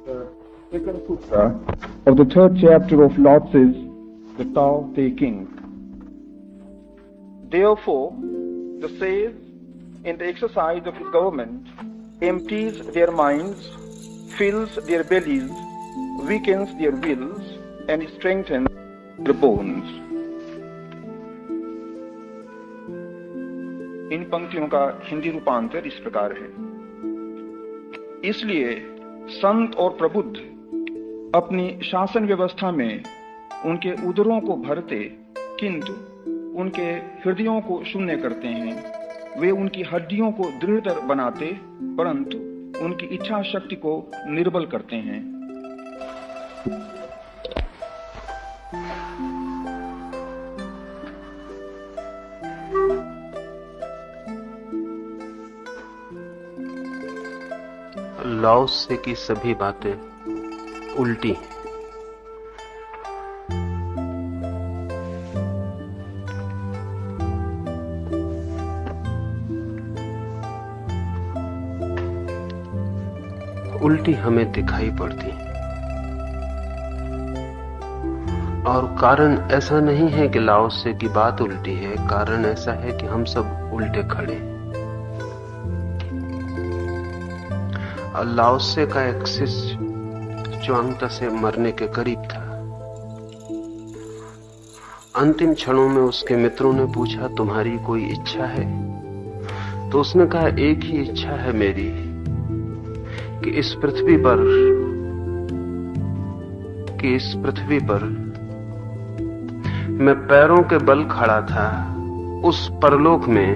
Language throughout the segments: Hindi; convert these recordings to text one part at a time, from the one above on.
The second sutra of the third chapter of Lao Tzu's The Tao Te King. Therefore, the sage, in the exercise of his government, empties their minds, fills their bellies, weakens their wills, and strengthens their bones. इन पंक्तियों का हिंदी रूपांतर इस प्रकार है। इसलिए संत और प्रबुद्ध अपनी शासन व्यवस्था में उनके उदरों को भरते, किंतु उनके हृदयों को शून्य करते हैं। वे उनकी हड्डियों को दृढ़तर बनाते, परंतु उनकी इच्छा शक्ति को निर्बल करते हैं। लाओ त्से की सभी बातें उल्टी हैं। उल्टी हमें दिखाई पड़ती हैं। और कारण ऐसा नहीं है कि लाओ त्से की बात उल्टी है, कारण ऐसा है कि हम सब उल्टे खड़े हैं। लाओ त्से का एक शिष्य च्वांग त्से मरने के करीब था। अंतिम क्षणों में उसके मित्रों ने पूछा, तुम्हारी कोई इच्छा है? तो उसने कहा, एक ही इच्छा है मेरी कि इस पृथ्वी पर मैं पैरों के बल खड़ा था, उस परलोक में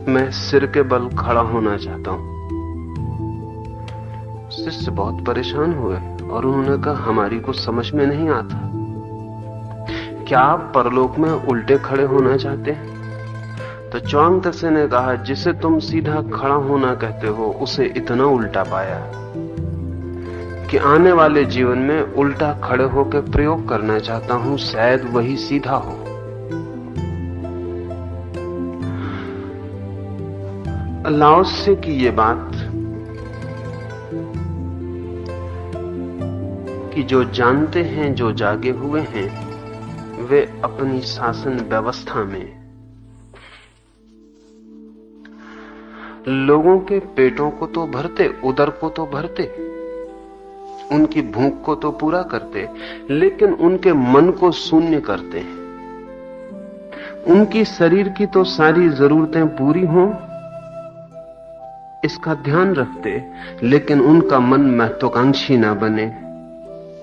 मैं सिर के बल खड़ा होना चाहता हूं। शिष्य बहुत परेशान हुए और उन्होंने कहा, हमारी कुछ समझ में नहीं आता, क्या आप परलोक में उल्टे खड़े होना चाहते हैं? तो च्वांग त्से ने कहा, जिसे तुम सीधा खड़ा होना कहते हो उसे इतना उल्टा पाया कि आने वाले जीवन में उल्टा खड़े होकर प्रयोग करना चाहता हूं, शायद वही सीधा हो। लाओ त्से की ये बात कि जो जानते हैं, जो जागे हुए हैं, वे अपनी शासन व्यवस्था में लोगों के पेटों को तो भरते, उदर को तो भरते, उनकी भूख को तो पूरा करते, लेकिन उनके मन को शून्य करते हैं। उनकी शरीर की तो सारी जरूरतें पूरी हों, इसका ध्यान रखते, लेकिन उनका मन महत्वाकांक्षी ना बने,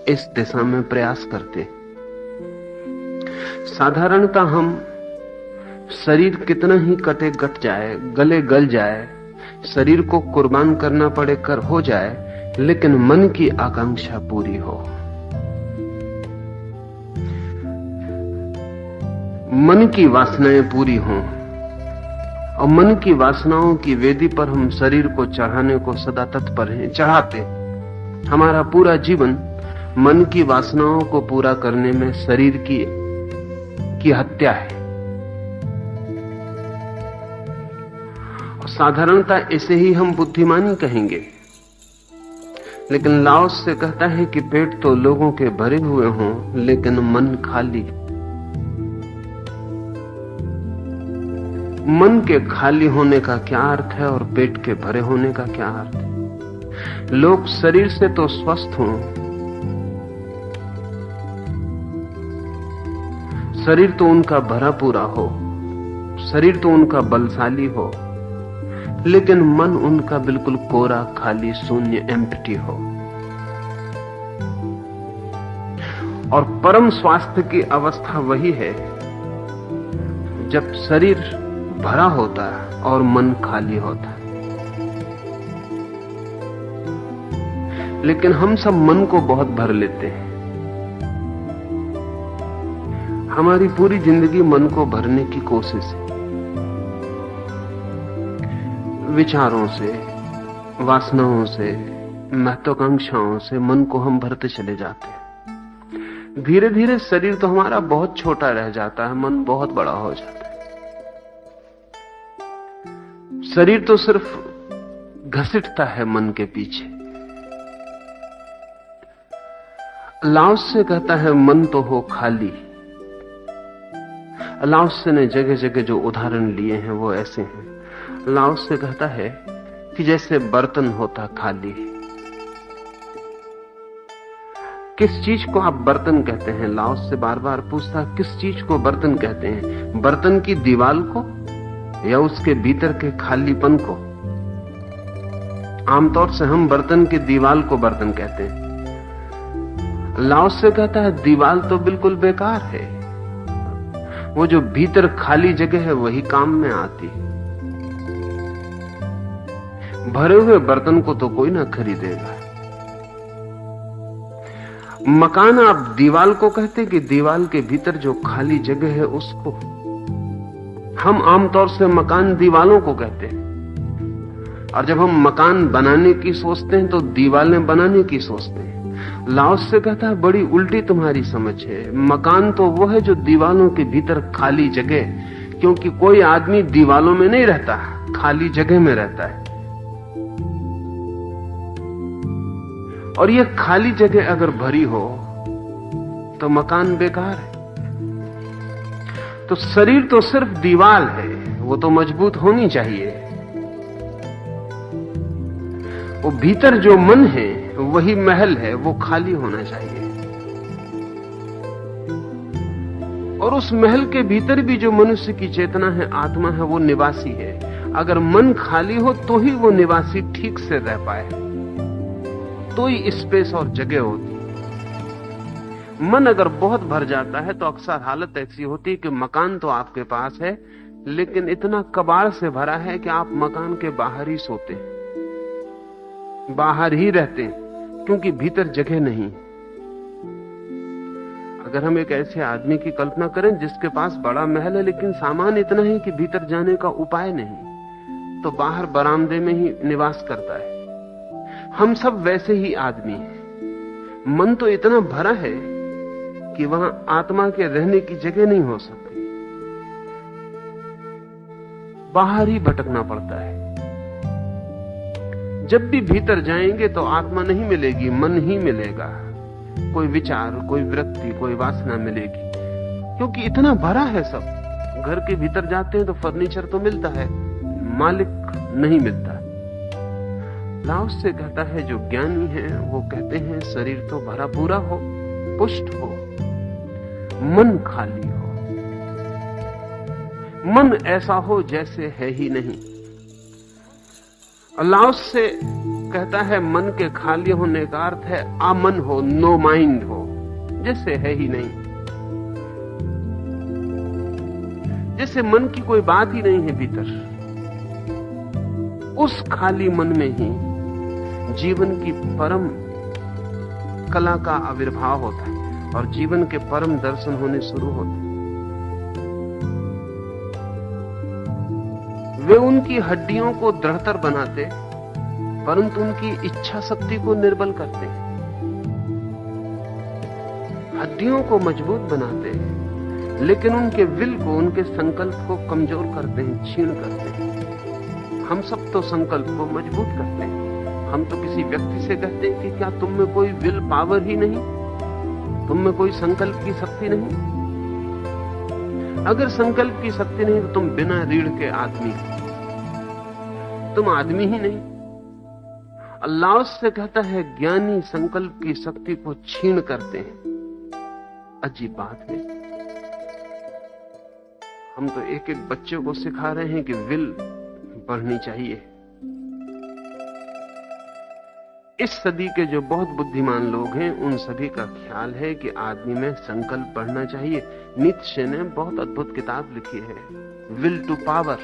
इस दिशा में प्रयास करते। साधारणतः हम शरीर कितना ही कटे गट जाए, गले गल जाए, शरीर को कुर्बान करना पड़े कर हो जाए, लेकिन मन की आकांक्षा पूरी हो, मन की वासनाएं पूरी हों, और मन की वासनाओं की वेदी पर हम शरीर को चढ़ाने को सदा तत्पर हैं, चढ़ाते। हमारा पूरा जीवन मन की वासनाओं को पूरा करने में शरीर की हत्या है। और साधारणतः इसे ही हम बुद्धिमानी कहेंगे, लेकिन लाओ त्से कहता है कि पेट तो लोगों के भरे हुए हों, लेकिन मन खाली। मन के खाली होने का क्या अर्थ है और पेट के भरे होने का क्या अर्थ है? लोग शरीर से तो स्वस्थ हों, शरीर तो उनका भरा पूरा हो, शरीर तो उनका बलशाली हो, लेकिन मन उनका बिल्कुल कोरा, खाली, शून्य, एम्प्टी हो। और परम स्वास्थ्य की अवस्था वही है जब शरीर भरा होता है और मन खाली होता है। लेकिन हम सब मन को बहुत भर लेते हैं। हमारी पूरी जिंदगी मन को भरने की कोशिश है, विचारों से, वासनाओं से, महत्वाकांक्षाओं से मन को हम भरते चले जाते हैं। धीरे धीरे शरीर तो हमारा बहुत छोटा रह जाता है, मन बहुत बड़ा हो जाता है। शरीर तो सिर्फ घसीटता है मन के पीछे, लाओत्से कहता है मन तो हो खाली। लाओत्से ने जगह जगह जो उदाहरण लिए हैं वो ऐसे हैं। लाओत्से कहता है कि जैसे बर्तन होता खाली। किस चीज को आप बर्तन कहते हैं? लाओत्से बार बार पूछता, किस चीज को बर्तन कहते हैं? बर्तन की दीवाल को या उसके भीतर के खालीपन को? आमतौर से हम बर्तन की दीवाल को बर्तन कहते हैं। लाओत्से कहता है दीवाल तो बिल्कुल बेकार है, वो जो भीतर खाली जगह है वही काम में आती है। भरे हुए बर्तन को तो कोई ना खरीदेगा। मकान आप दीवाल को कहते कि दीवाल के भीतर जो खाली जगह है उसको? हम आमतौर से मकान दीवालों को कहते हैं, और जब हम मकान बनाने की सोचते हैं तो दीवालें बनाने की सोचते हैं। लाओत्से कहता है बड़ी उल्टी तुम्हारी समझ है। मकान तो वो है जो दीवालों के भीतर खाली जगह, क्योंकि कोई आदमी दीवालों में नहीं रहता, खाली जगह में रहता है। और ये खाली जगह अगर भरी हो तो मकान बेकार है। तो शरीर तो सिर्फ दीवार है, वो तो मजबूत होनी चाहिए। वो भीतर जो मन है वही महल है, वो खाली होना चाहिए। और उस महल के भीतर भी जो मनुष्य की चेतना है, आत्मा है, वो निवासी है। अगर मन खाली हो तो ही वो निवासी ठीक से रह पाए, तो ही स्पेस और जगह होती। मन अगर बहुत भर जाता है तो अक्सर हालत ऐसी होती है कि मकान तो आपके पास है, लेकिन इतना कबाड़ से भरा है कि आप मकान के बाहर ही सोते हैं, बाहर ही रहते हैं, क्योंकि भीतर जगह नहीं। अगर हम एक ऐसे आदमी की कल्पना करें जिसके पास बड़ा महल है लेकिन सामान इतना है कि भीतर जाने का उपाय नहीं, तो बाहर बरामदे में ही निवास करता है। हम सब वैसे ही आदमी हैं। मन तो इतना भरा है कि वहां आत्मा के रहने की जगह नहीं हो सकती, बाहर ही भटकना पड़ता है। जब भी भीतर जाएंगे तो आत्मा नहीं मिलेगी, मन ही मिलेगा। कोई विचार, कोई वृत्ति, कोई वासना मिलेगी, क्योंकि इतना भरा है सब। घर के भीतर जाते हैं तो फर्नीचर तो मिलता है, मालिक नहीं मिलता। लाओत्से कहता है जो ज्ञानी है वो कहते हैं शरीर तो भरा पूरा हो, पुष्ट हो, मन खाली हो, मन ऐसा हो जैसे है ही नहीं। लाओत्से कहता है मन के खाली होने का अर्थ है अमन हो, नो माइंड हो, जैसे है ही नहीं, जैसे मन की कोई बात ही नहीं है भीतर। उस खाली मन में ही जीवन की परम कला का आविर्भाव होता है और जीवन के परम दर्शन होने शुरू होते हैं। वे उनकी हड्डियों को दृढ़तर बनाते, परंतु उनकी इच्छा शक्ति को निर्बल करते हैं। हड्डियों को मजबूत बनाते, लेकिन उनके विल को, उनके संकल्प को कमजोर करते हैं, छीन करते हैं। हम सब तो संकल्प को मजबूत करते हैं। हम तो किसी व्यक्ति से कहते हैं कि क्या तुम में कोई विल पावर ही नहीं, तुम में कोई संकल्प की शक्ति नहीं? अगर संकल्प की शक्ति नहीं तो तुम बिना रीढ़ के आदमी, तुम आदमी ही नहीं। लाओत्से कहता है ज्ञानी संकल्प की शक्ति को छीन करते हैं। अजीब बात है। हम तो एक एक बच्चे को सिखा रहे हैं कि विल बढ़नी चाहिए। इस सदी के जो बहुत बुद्धिमान लोग हैं उन सभी का ख्याल है कि आदमी में संकल्प बढ़ना चाहिए। नीत्शे ने बहुत अद्भुत किताब लिखी है, विल टू पावर।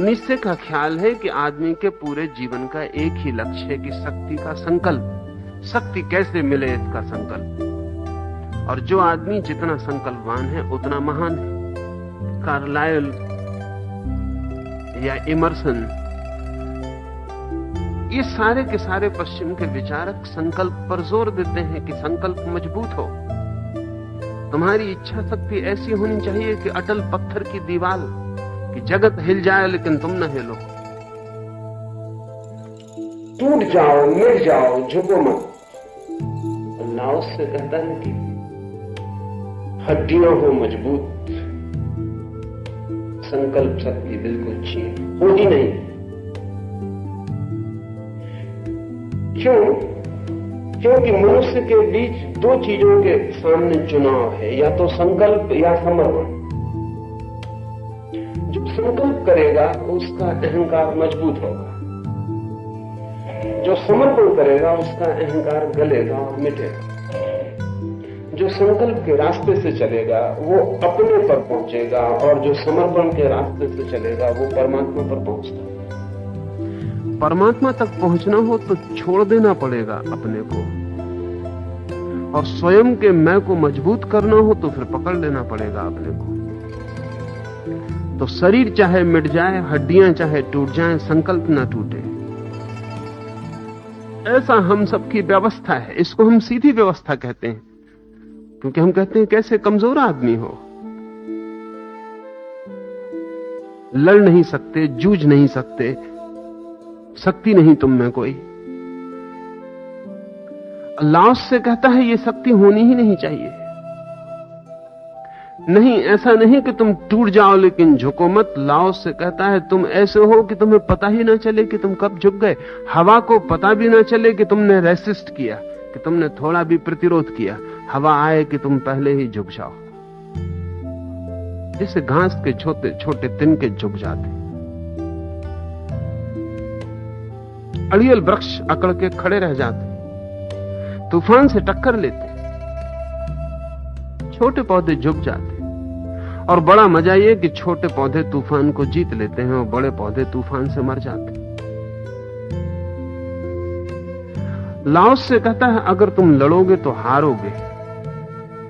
नीत्शे का ख्याल है कि आदमी के पूरे जीवन का एक ही लक्ष्य है कि शक्ति का संकल्प, शक्ति कैसे मिले इसका संकल्प। और जो आदमी जितना संकल्पवान है उतना महान है। कार्लाइल या इमर्सन, ये सारे के सारे पश्चिम के विचारक संकल्प पर जोर देते हैं कि संकल्प मजबूत हो। तुम्हारी इच्छा शक्ति ऐसी होनी चाहिए कि अटल पत्थर की दीवार, कि जगत हिल जाए लेकिन तुम न हिलो। टूट जाओ, मिट जाओ, झुको मत। लाओस से कहता है कि हड्डियां हो मजबूत, संकल्प शक्ति बिल्कुल छीन हो ही नहीं। क्यों? क्योंकि मनुष्य के बीच दो चीजों के सामने चुनाव है, या तो संकल्प या समर्पण। जो संकल्प करेगा उसका अहंकार मजबूत होगा, जो समर्पण करेगा उसका अहंकार गलेगा और मिटेगा। जो संकल्प के रास्ते से चलेगा वो अपने पर पहुंचेगा, और जो समर्पण के रास्ते से चलेगा वो परमात्मा पर पहुंचता है। परमात्मा तक पहुंचना हो तो छोड़ देना पड़ेगा अपने को, और स्वयं के मैं को मजबूत करना हो तो फिर पकड़ लेना पड़ेगा अपने को। तो शरीर चाहे मिट जाए, हड्डियां चाहे टूट जाएं, संकल्प ना टूटे। ऐसा हम सबकी व्यवस्था है। इसको हम सीधी व्यवस्था कहते हैं, क्योंकि हम कहते हैं कैसे कमजोर आदमी हो, लड़ नहीं सकते, जूझ नहीं सकते, शक्ति नहीं तुम में कोई। लाओस से कहता है ये शक्ति होनी ही नहीं चाहिए। नहीं, ऐसा नहीं कि तुम टूट जाओ लेकिन झुको मत। लाओस से कहता है तुम ऐसे हो कि तुम्हें पता ही ना चले कि तुम कब झुक गए। हवा को पता भी ना चले कि तुमने रेसिस्ट किया, कि तुमने थोड़ा भी प्रतिरोध किया। हवा आए कि तुम पहले ही झुक जाओ, जैसे घास के छोटे छोटे तिनके झुक जाते। अड़ियल वृक्ष अकड़ के खड़े रह जाते, तूफान से टक्कर लेते, छोटे पौधे झुक जाते। और बड़ा मजा यह कि छोटे पौधे तूफान को जीत लेते हैं और बड़े पौधे तूफान से मर जाते। लाओस से कहता है अगर तुम लड़ोगे तो हारोगे,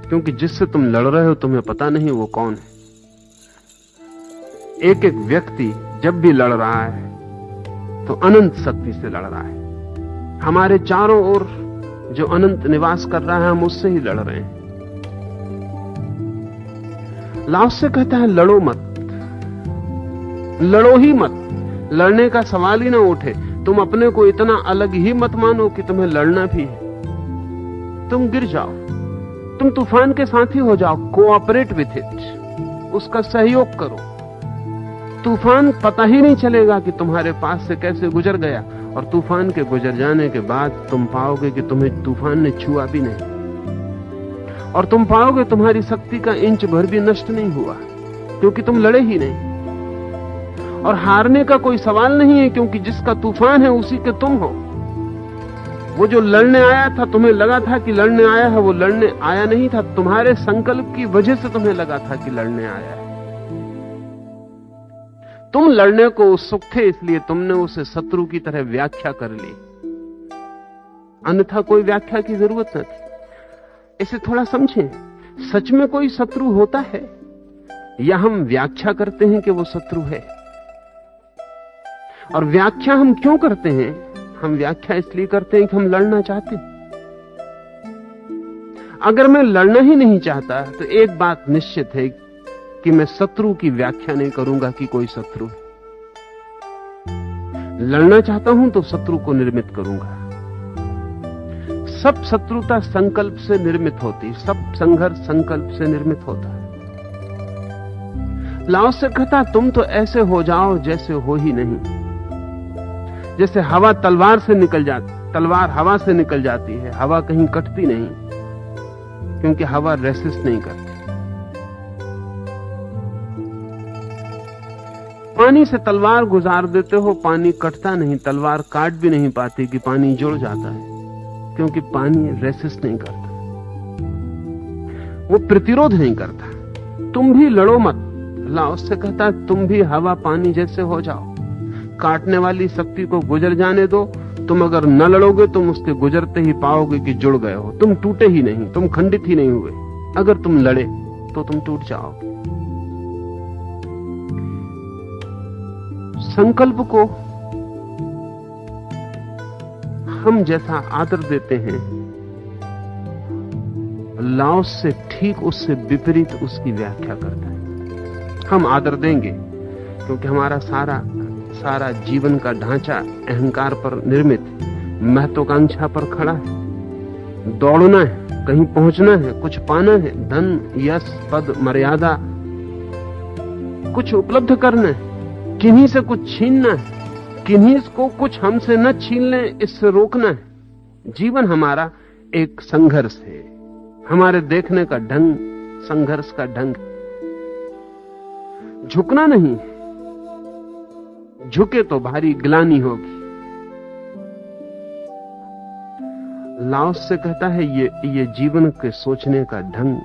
क्योंकि जिससे तुम लड़ रहे हो तुम्हें पता नहीं वो कौन है। एक एक व्यक्ति जब भी लड़ रहा है तो अनंत शक्ति से लड़ रहा है। हमारे चारों ओर जो अनंत निवास कर रहा है हम उससे ही लड़ रहे हैं। लाओस से कहता है लड़ो मत, लड़ो ही मत। लड़ने का सवाल ही ना उठे। तुम अपने को इतना अलग ही मत मानो कि तुम्हें लड़ना भी है। तुम गिर जाओ, तुम तूफान के साथी हो जाओ, कोऑपरेट विथ इट, उसका सहयोग करो। तूफान पता ही नहीं चलेगा कि तुम्हारे पास से कैसे गुजर गया, और तूफान के गुजर जाने के बाद तुम पाओगे कि तुम्हें तूफान ने छुआ भी नहीं, और तुम पाओगे तुम्हारी शक्ति का इंच भर भी नष्ट नहीं हुआ, क्योंकि तुम लड़े ही नहीं। और हारने का कोई सवाल नहीं है, क्योंकि जिसका तूफान है उसी के तुम हो। वो जो लड़ने आया था, तुम्हें लगा था कि लड़ने आया है, वो लड़ने आया नहीं था। तुम्हारे संकल्प की वजह से तुम्हें लगा था कि लड़ने आया है। तुम लड़ने को उत्सुक थे, इसलिए तुमने उसे शत्रु की तरह व्याख्या कर ली, अन्यथा कोई व्याख्या की जरूरत न थी। इसे थोड़ा समझें, सच में कोई शत्रु होता है या हम व्याख्या करते हैं कि वो शत्रु है? और व्याख्या हम क्यों करते हैं? हम व्याख्या इसलिए करते हैं कि हम लड़ना चाहते हैं। अगर मैं लड़ना ही नहीं चाहता तो एक बात निश्चित है कि मैं शत्रु की व्याख्या नहीं करूंगा कि कोई शत्रु है। लड़ना चाहता हूं तो शत्रु को निर्मित करूंगा। सब शत्रुता संकल्प से निर्मित होती, सब संघर्ष संकल्प से निर्मित होता है। लाओस से कहता तुम तो ऐसे हो जाओ जैसे हो ही नहीं। जैसे हवा तलवार से निकल जाती, तलवार हवा से निकल जाती है, हवा कहीं कटती नहीं, क्योंकि हवा रेसिस्ट नहीं करती। पानी से तलवार गुजार देते हो, पानी कटता नहीं, तलवार काट भी नहीं पाती कि पानी जुड़ जाता है, क्योंकि पानी रेसिस्ट नहीं करता, वो प्रतिरोध नहीं करता। तुम भी लड़ो मत। लाओस से कहता है तुम भी हवा पानी जैसे हो जाओ, काटने वाली शक्ति को गुजर जाने दो। तुम अगर न लड़ोगे तुम उसके गुजरते ही पाओगे कि जुड़ गए हो, तुम टूटे ही नहीं, तुम खंडित ही नहीं हुए। अगर तुम लड़े तो तुम टूट जाओगे। संकल्प को हम जैसा आदर देते हैं, लाओस से ठीक उससे विपरीत उसकी व्याख्या करता है। हम आदर देंगे क्योंकि हमारा सारा सारा जीवन का ढांचा अहंकार पर निर्मित है, महत्वाकांक्षा पर खड़ा है। दौड़ना है, कहीं पहुंचना है, कुछ पाना है, धन, यश, पद, मर्यादा, कुछ उपलब्ध करना है, किन्हीं से कुछ छीनना है, किन्हीं को कुछ हमसे न छीन लें इससे रोकना है। जीवन हमारा एक संघर्ष है, हमारे देखने का ढंग संघर्ष का ढंग। झुकना नहीं, झुके तो भारी ग्लानि होगी। लाओस से कहता है ये जीवन के सोचने का ढंग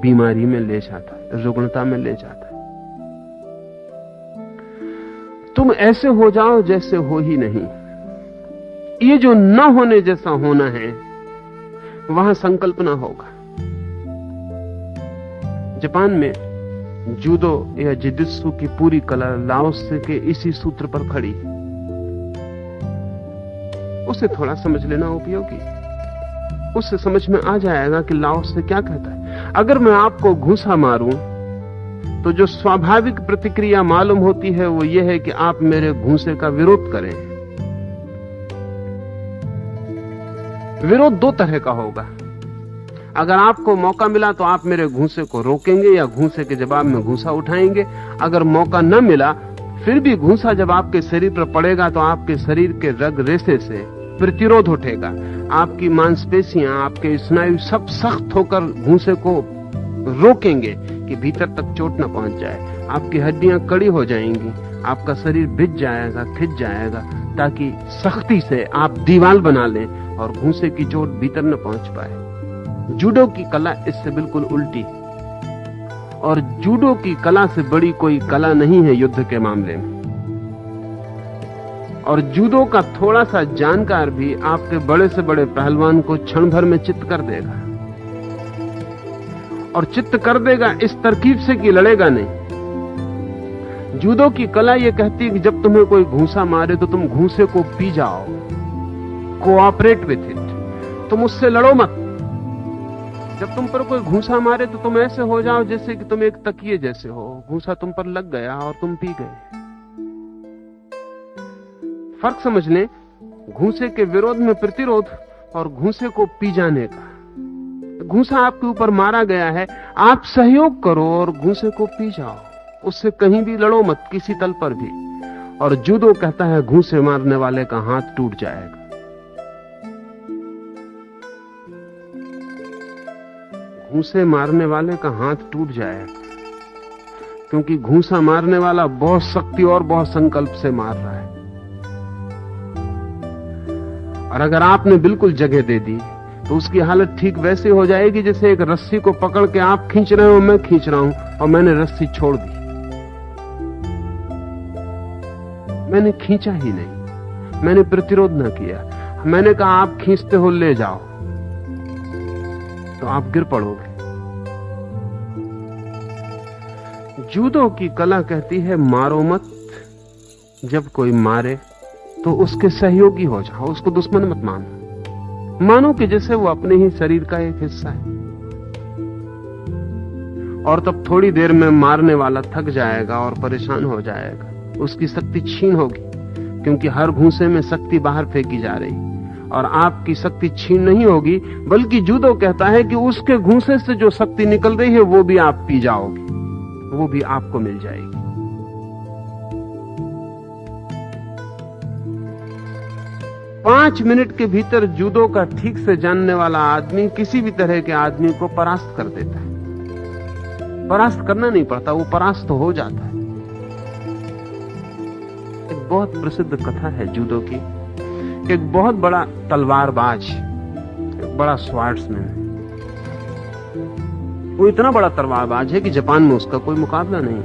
बीमारी में ले जाता है, रुग्णता में ले जाता है। तुम ऐसे हो जाओ जैसे हो ही नहीं। ये जो न होने जैसा होना है वहां संकल्पना होगा। जापान में जूडो या जिजित्सु की पूरी कला लाओस के इसी सूत्र पर खड़ी। उसे थोड़ा समझ लेना उपयोगी, उससे समझ में आ जाएगा कि लाओस से क्या कहता है। अगर मैं आपको घूंसा मारूं तो जो स्वाभाविक प्रतिक्रिया मालूम होती है वो ये है कि आप मेरे घूंसे का विरोध करें। विरोध दो तरह का होगा। अगर आपको मौका मिला तो आप मेरे घूंसे को रोकेंगे या घूंसे के जवाब में घूंसा उठाएंगे। अगर मौका न मिला फिर भी घूंसा जब आपके शरीर पर पड़ेगा तो आपके शरीर के रग रेशे से प्रतिरोध उठेगा। आपकी मांसपेशियां, आपके स्नायु सब सख्त होकर घूंसे को रोकेंगे कि भीतर तक चोट न पहुंच जाए। आपकी हड्डियां कड़ी हो जाएंगी, आपका शरीर भिज जाएगा, खिंच जाएगा, ताकि सख्ती से आप दीवार बना लें और घूंसे की चोट भीतर न पहुंच पाए। जूडो की कला इससे बिल्कुल उल्टी है, और जूडो की कला से बड़ी कोई कला नहीं है युद्ध के मामले में। और जूडो का थोड़ा सा जानकार भी आपके बड़े से बड़े पहलवान को क्षण भर में चित्त कर देगा, और चित्त कर देगा इस तरकीब से कि लड़ेगा नहीं। जूडो की कला यह कहती है कि जब तुम्हें कोई घूंसा मारे तो तुम घूंसे को पी जाओ, कोऑपरेट विथ इट, तुम उससे लड़ो मत। जब तुम पर कोई घूंसा मारे तो तुम ऐसे हो जाओ जैसे कि तुम एक तकिए जैसे हो, घूंसा तुम पर लग गया और तुम पी गए। फर्क समझ लें, घूंसे के विरोध में प्रतिरोध और घूंसे को पी जाने का। घूंसा आपके ऊपर मारा गया है, आप सहयोग करो और घूंसे को पी जाओ, उससे कहीं भी लड़ो मत, किसी तल पर भी। और जूडो कहता है घूंसे मारने वाले का हाथ टूट जाएगा। घूंसे मारने वाले का हाथ टूट जाएगा, क्योंकि घूंसा मारने वाला बहुत शक्ति और बहुत संकल्प से मार रहा है। और अगर आपने बिल्कुल जगह दे दी तो उसकी हालत ठीक वैसे हो जाएगी जैसे एक रस्सी को पकड़ के आप खींच रहे हो, मैं खींच रहा हूं और मैंने रस्सी छोड़ दी। मैंने खींचा ही नहीं, मैंने प्रतिरोध न किया। मैंने कहा आप खींचते हो, ले जाओ, तो आप गिर पड़ोगे। जूडो की कला कहती है मारो मत, जब कोई मारे तो उसके सहयोगी हो जाओ, उसको दुश्मन मत मानो। मानो कि जैसे वो अपने ही शरीर का एक हिस्सा है। और तब थोड़ी देर में मारने वाला थक जाएगा और परेशान हो जाएगा, उसकी शक्ति छीन होगी, क्योंकि हर घूंसे में शक्ति बाहर फेंकी जा रही, और आपकी शक्ति छीन नहीं होगी, बल्कि जूडो कहता है कि उसके घूंसे से जो शक्ति निकल रही है वो भी आप पी जाओगे, वो भी आपको मिल जाएगी। 5 मिनट के भीतर जूडो का ठीक से जानने वाला आदमी किसी भी तरह के आदमी को परास्त कर देता है। परास्त करना नहीं पड़ता, वो परास्त हो जाता है। एक बहुत प्रसिद्ध कथा है जूडो की। एक बहुत बड़ा तलवारबाज, एक बड़ा स्वॉर्ड्समैन, वो इतना बड़ा तलवारबाज है कि जापान में उसका कोई मुकाबला नहीं।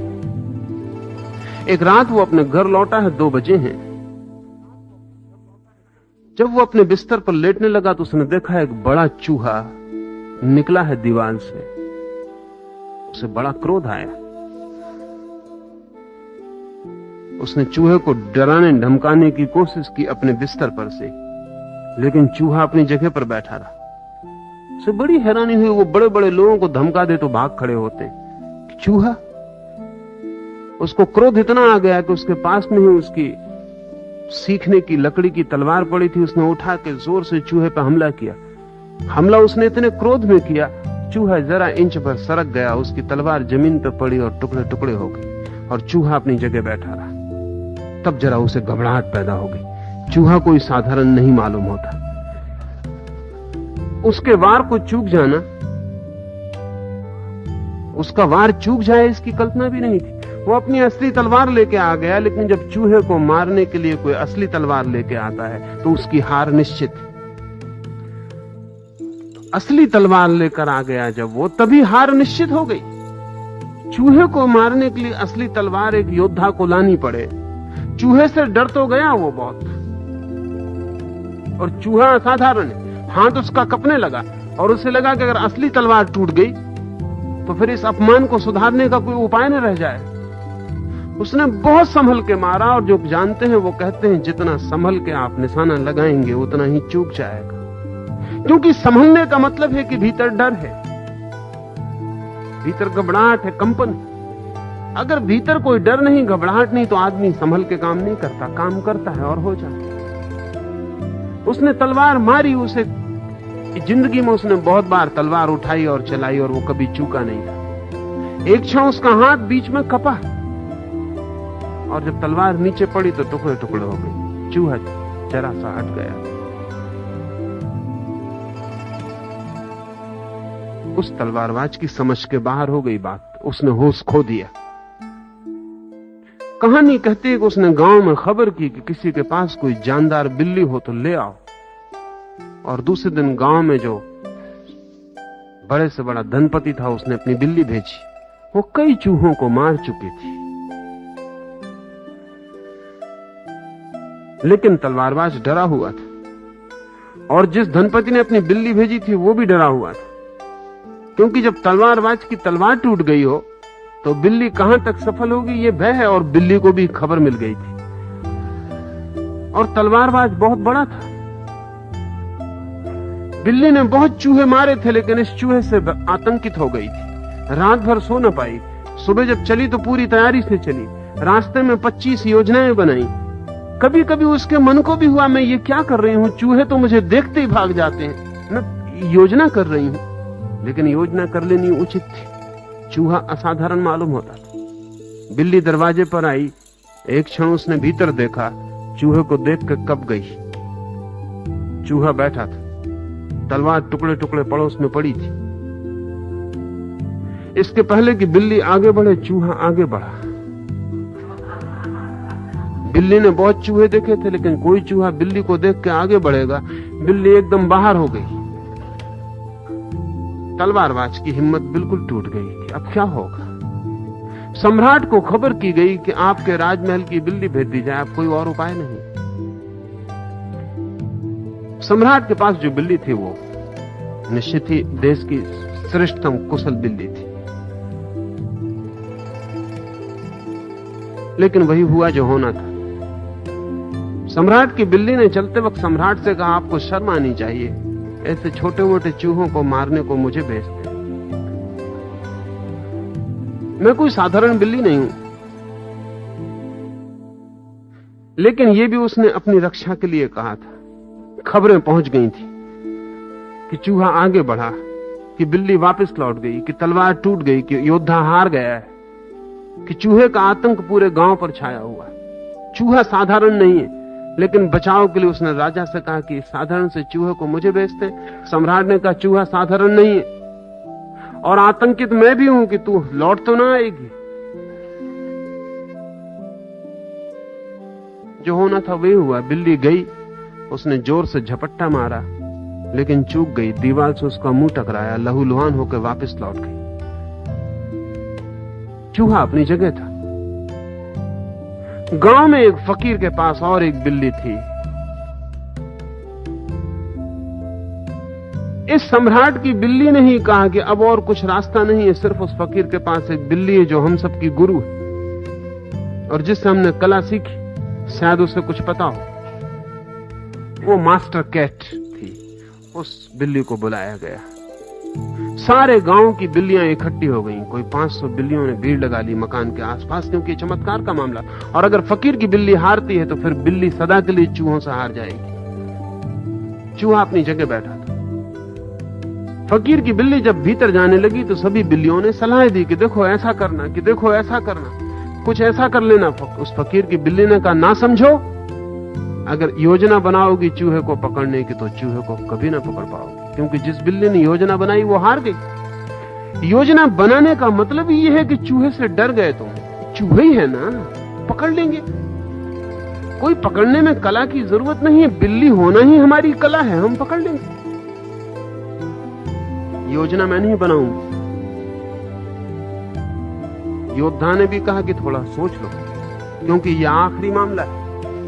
एक रात वो अपने घर लौटा है, 2 बजे हैं। जब वो अपने बिस्तर पर लेटने लगा तो उसने देखा एक बड़ा चूहा निकला है दीवार से। उसे बड़ा क्रोध आया। उसने चूहे को डराने धमकाने की कोशिश की अपने बिस्तर पर से, लेकिन चूहा अपनी जगह पर बैठा रहा। उसे बड़ी हैरानी हुई। वो बड़े बड़े लोगों को धमका दे तो भाग खड़े होते, चूहा उसको क्रोध इतना आ गया कि उसके पास में ही उसकी सीखने की लकड़ी की तलवार पड़ी थी। उसने उठा के जोर से चूहे पर हमला किया। हमला उसने इतने क्रोध में किया, चूहा जरा इंच पर सरक गया, उसकी तलवार जमीन पर पड़ी और टुकड़े टुकड़े हो गई और चूहा अपनी जगह बैठा रहा। तब जरा उसे घबराहट पैदा हो गई। चूहा कोई साधारण नहीं मालूम होता। उसके वार को चूक जाना, उसका वार चूक जाए इसकी कल्पना भी नहीं थी। वो अपनी असली तलवार लेके आ गया, लेकिन जब चूहे को मारने के लिए कोई असली तलवार लेके आता है तो उसकी हार निश्चित है। असली तलवार लेकर आ गया जब वो, तभी हार निश्चित हो गई। चूहे को मारने के लिए असली तलवार एक योद्धा को लानी पड़े। चूहे से डर तो गया वो बहुत, और चूहा असाधारण है। हाथ उसका कपने लगा और उसे लगा कि अगर असली तलवार टूट गई तो फिर इस अपमान को सुधारने का कोई उपाय न रह जाए। उसने बहुत संभल के मारा, और जो जानते हैं वो कहते हैं जितना संभल के आप निशाना लगाएंगे उतना ही चूक जाएगा, क्योंकि संभलने का मतलब है कि भीतर डर है, भीतर घबराहट है, कंपन। अगर भीतर कोई डर नहीं, घबराहट नहीं, तो आदमी संभल के काम नहीं करता, काम करता है और हो जाता। उसने तलवार मारी, उसे जिंदगी में उसने बहुत बार तलवार उठाई और चलाई और वो कभी चूका नहीं था। एक क्षण उसका हाथ बीच में कपा और जब तलवार नीचे पड़ी तो टुकड़े टुकड़े हो गए। चूहा जरा सा हट गया। उस तलवारबाज की समझ के बाहर हो गई बात। उसने होश खो दिया। कहानी कहती है कि उसने गांव में खबर की कि किसी के पास कोई जानदार बिल्ली हो तो ले आओ, और दूसरे दिन गांव में जो बड़े से बड़ा धनपति था उसने अपनी बिल्ली भेजी। वो कई चूहों को मार चुकी थी, लेकिन तलवारबाज डरा हुआ था, और जिस धनपति ने अपनी बिल्ली भेजी थी वो भी डरा हुआ था, क्योंकि जब तलवारबाज की तलवार टूट गई हो तो बिल्ली कहां तक सफल होगी ये भय है। और बिल्ली को भी खबर मिल गई थी, और तलवारबाज बहुत बड़ा था। बिल्ली ने बहुत चूहे मारे थे, लेकिन इस चूहे से आतंकित हो गई थी। रात भर सो न पाई। सुबह जब चली तो पूरी तैयारी से चली। रास्ते में 25 योजनाएं बनाई। कभी कभी उसके मन को भी हुआ मैं ये क्या कर रही हूं, चूहे तो मुझे देखते ही भाग जाते हैं, मैं योजना कर रही हूं। लेकिन योजना कर लेनी उचित थी। चूहा असाधारण मालूम होता था। बिल्ली दरवाजे पर आई। एक क्षण उसने भीतर देखा। चूहे को देख कर कब गई। चूहा बैठा था, तलवार टुकड़े टुकड़े पड़ोस में पड़ी थी। इसके पहले कि बिल्ली आगे बढ़े, चूहा आगे बढ़ा। बिल्ली ने बहुत चूहे देखे थे, लेकिन कोई चूहा बिल्ली को देख के आगे बढ़ेगा। बिल्ली एकदम बाहर हो गई। तलवारबाज की हिम्मत बिल्कुल टूट गई थी। अब क्या होगा? सम्राट को खबर की गई कि आपके राजमहल की बिल्ली भेज दी जाए, अब कोई और उपाय नहीं। सम्राट के पास जो बिल्ली थी वो निश्चित ही देश की श्रेष्ठतम कुशल बिल्ली थी, लेकिन वही हुआ जो होना था। सम्राट की बिल्ली ने चलते वक्त सम्राट से कहा, आपको शर्म आनी चाहिए, ऐसे छोटे मोटे चूहों को मारने को मुझे भेजते। मैं कोई साधारण बिल्ली नहीं हूं। लेकिन यह भी उसने अपनी रक्षा के लिए कहा था। खबरें पहुंच गई थी कि चूहा आगे बढ़ा, कि बिल्ली वापस लौट गई, कि तलवार टूट गई, कि योद्धा हार गया है, कि चूहे का आतंक पूरे गांव पर छाया हुआ। चूहा साधारण नहीं है, लेकिन बचाव के लिए उसने राजा से कहा कि साधारण से चूहे को मुझे भेजते। सम्राट ने कहा, चूहा साधारण नहीं है, और आतंकित मैं भी हूं कि तू लौट तो ना आएगी। जो होना था वही हुआ। बिल्ली गई, उसने जोर से झपट्टा मारा, लेकिन चूक गई। दीवार से उसका मुंह टकराया, लहूलुहान होकर वापस लौट गई। चूहा अपनी जगह था। गांव में एक फकीर के पास और एक बिल्ली थी। इस सम्राट की बिल्ली ने ही कहा कि अब और कुछ रास्ता नहीं है, सिर्फ उस फकीर के पास एक बिल्ली है जो हम सबकी गुरु है और जिससे हमने कला सीखी, शायद उसे कुछ पता हो। वो मास्टर कैट थी। उस बिल्ली को बुलाया गया। सारे गांव की बिल्लियां इकट्ठी हो गईं। कोई 500 बिल्लियों ने भीड़ लगा ली मकान के आसपास, क्योंकि चमत्कार का मामला। और अगर फकीर की बिल्ली हारती है तो फिर बिल्ली सदा के लिए चूहों से हार जाएगी। चूहा अपनी जगह बैठा था। फकीर की बिल्ली जब भीतर जाने लगी तो सभी बिल्लियों ने सलाह दी कि देखो ऐसा करना, कि देखो ऐसा करना, कुछ ऐसा कर लेना। उस फकीर की बिल्ली ने कहा, ना समझो, अगर योजना बनाओगी चूहे को पकड़ने की तो चूहे को कभी ना पकड़ पाओगी, क्योंकि जिस बिल्ली ने योजना बनाई वो हार गई। योजना बनाने का मतलब ये है कि चूहे से डर गए तुम। चूहे ही है ना, पकड़ लेंगे। कोई पकड़ने में कला की जरूरत नहीं है, बिल्ली होना ही हमारी कला है, हम पकड़ लेंगे। योजना मैं नहीं बनाऊंगी। योद्धा ने भी कहा कि थोड़ा सोच लो, क्योंकि यह आखिरी मामला है।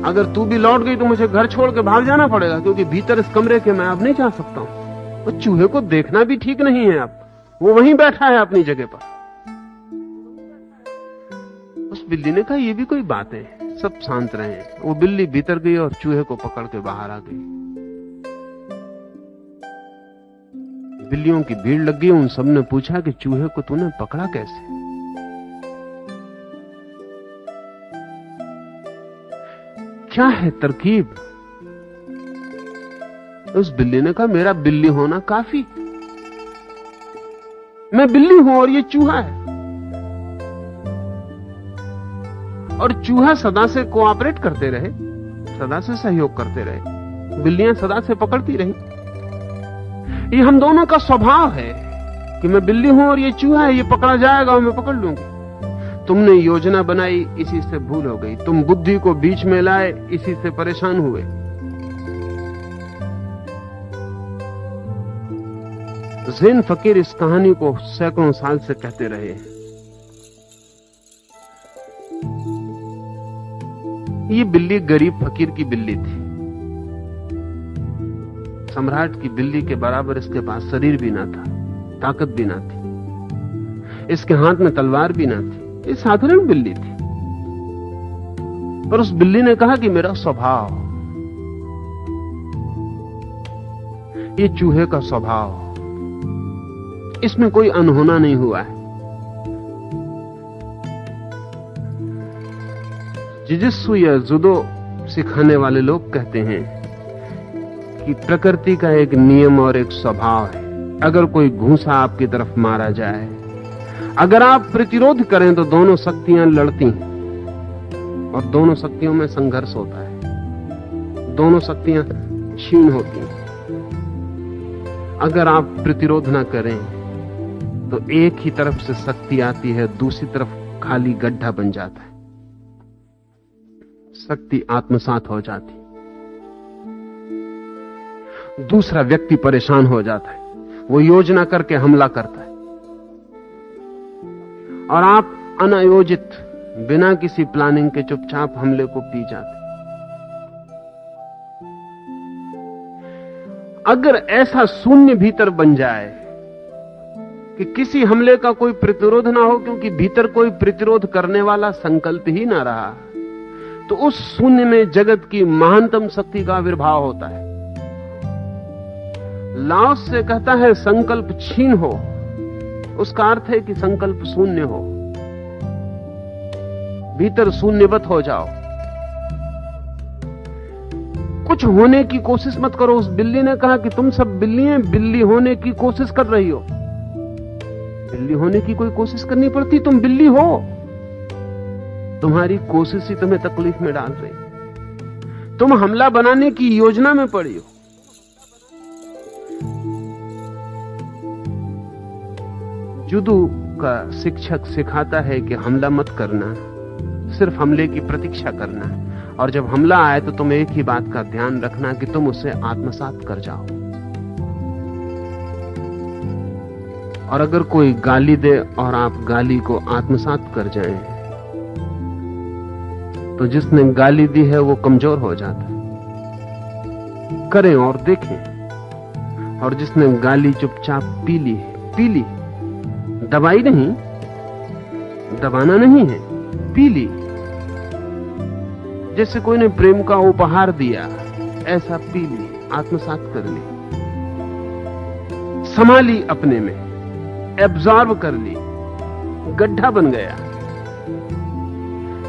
अगर तू भी लौट गई तो मुझे घर छोड़ के भाग जाना पड़ेगा, क्योंकि भीतर इस कमरे के मैं अब नहीं जा सकता हूं। और चूहे को देखना भी ठीक नहीं है, अब वो वहीं बैठा है अपनी जगह पर। उस बिल्ली ने कहा, यह भी कोई बात है, सब शांत रहे। वो बिल्ली भीतर गई और चूहे को पकड़ के बाहर आ गई। बिल्लियों की भीड़ लग गई। उन सब ने पूछा कि चूहे को तूने पकड़ा कैसे? क्या है तरकीब? उस बिल्ली ने कहा, मेरा बिल्ली होना काफी। मैं बिल्ली हूं और ये चूहा है। और चूहा सदा से कोऑपरेट करते रहे, सदा से सहयोग करते रहे, बिल्लियां सदा से पकड़ती रही। ये हम दोनों का स्वभाव है कि मैं बिल्ली हूं और ये चूहा है, ये पकड़ा जाएगा और मैं पकड़ लूंगी। तुमने योजना बनाई, इसी से भूल हो गई। तुम बुद्धि को बीच में लाए, इसी से परेशान हुए। ज़ैन फकीर इस कहानी को सैकड़ों साल से कहते रहे। ये बिल्ली गरीब फकीर की बिल्ली थी। सम्राट की बिल्ली के बराबर इसके पास शरीर भी ना था, ताकत भी ना थी, इसके हाथ में तलवार भी ना थी। ये साधारण बिल्ली थी। पर उस बिल्ली ने कहा कि मेरा स्वभाव, ये चूहे का स्वभाव, इसमें कोई अनहोना नहीं हुआ है। जिजित्सु या जुडो सिखाने वाले लोग कहते हैं कि प्रकृति का एक नियम और एक स्वभाव है। अगर कोई घूंसा आपकी तरफ मारा जाए, अगर आप प्रतिरोध करें तो दोनों शक्तियां लड़ती हैं और दोनों शक्तियों में संघर्ष होता है, दोनों शक्तियां क्षीण होती हैं। अगर आप प्रतिरोध ना करें तो एक ही तरफ से शक्ति आती है, दूसरी तरफ खाली गड्ढा बन जाता है, शक्ति आत्मसात हो जाती, दूसरा व्यक्ति परेशान हो जाता है, वो योजना करके हमला करता है और आप अनायोजित बिना किसी प्लानिंग के चुपचाप हमले को पी जाते। अगर ऐसा शून्य भीतर बन जाए कि किसी हमले का कोई प्रतिरोध ना हो, क्योंकि भीतर कोई प्रतिरोध करने वाला संकल्प ही ना रहा, तो उस शून्य में जगत की महानतम शक्ति का आविर्भाव होता है। लाओस से कहता है संकल्प छीन हो, उसका अर्थ है कि संकल्प शून्य हो, भीतर शून्यवत हो जाओ, कुछ होने की कोशिश मत करो। उस बिल्ली ने कहा कि तुम सब बिल्लियां बिल्ली होने की कोशिश कर रही हो। बिल्ली होने की कोई कोशिश करनी पड़ती? तुम बिल्ली हो, तुम्हारी कोशिश ही तुम्हें तकलीफ में डाल रही। तुम हमला बनाने की योजना में पड़ी हो। जुडो का शिक्षक सिखाता है कि हमला मत करना, सिर्फ हमले की प्रतीक्षा करना, और जब हमला आए तो तुम एक ही बात का ध्यान रखना कि तुम उसे आत्मसात कर जाओ। और अगर कोई गाली दे और आप गाली को आत्मसात कर जाएं, तो जिसने गाली दी है वो कमजोर हो जाता है। करें और देखें। और जिसने गाली चुपचाप पी ली, दबाई नहीं, दबाना नहीं है, पी ली। जैसे कोई ने प्रेम का उपहार दिया, ऐसा पी ली, आत्मसात कर ली, संभाली अपने में, एब्जॉर्ब कर ली, गड्ढा बन गया।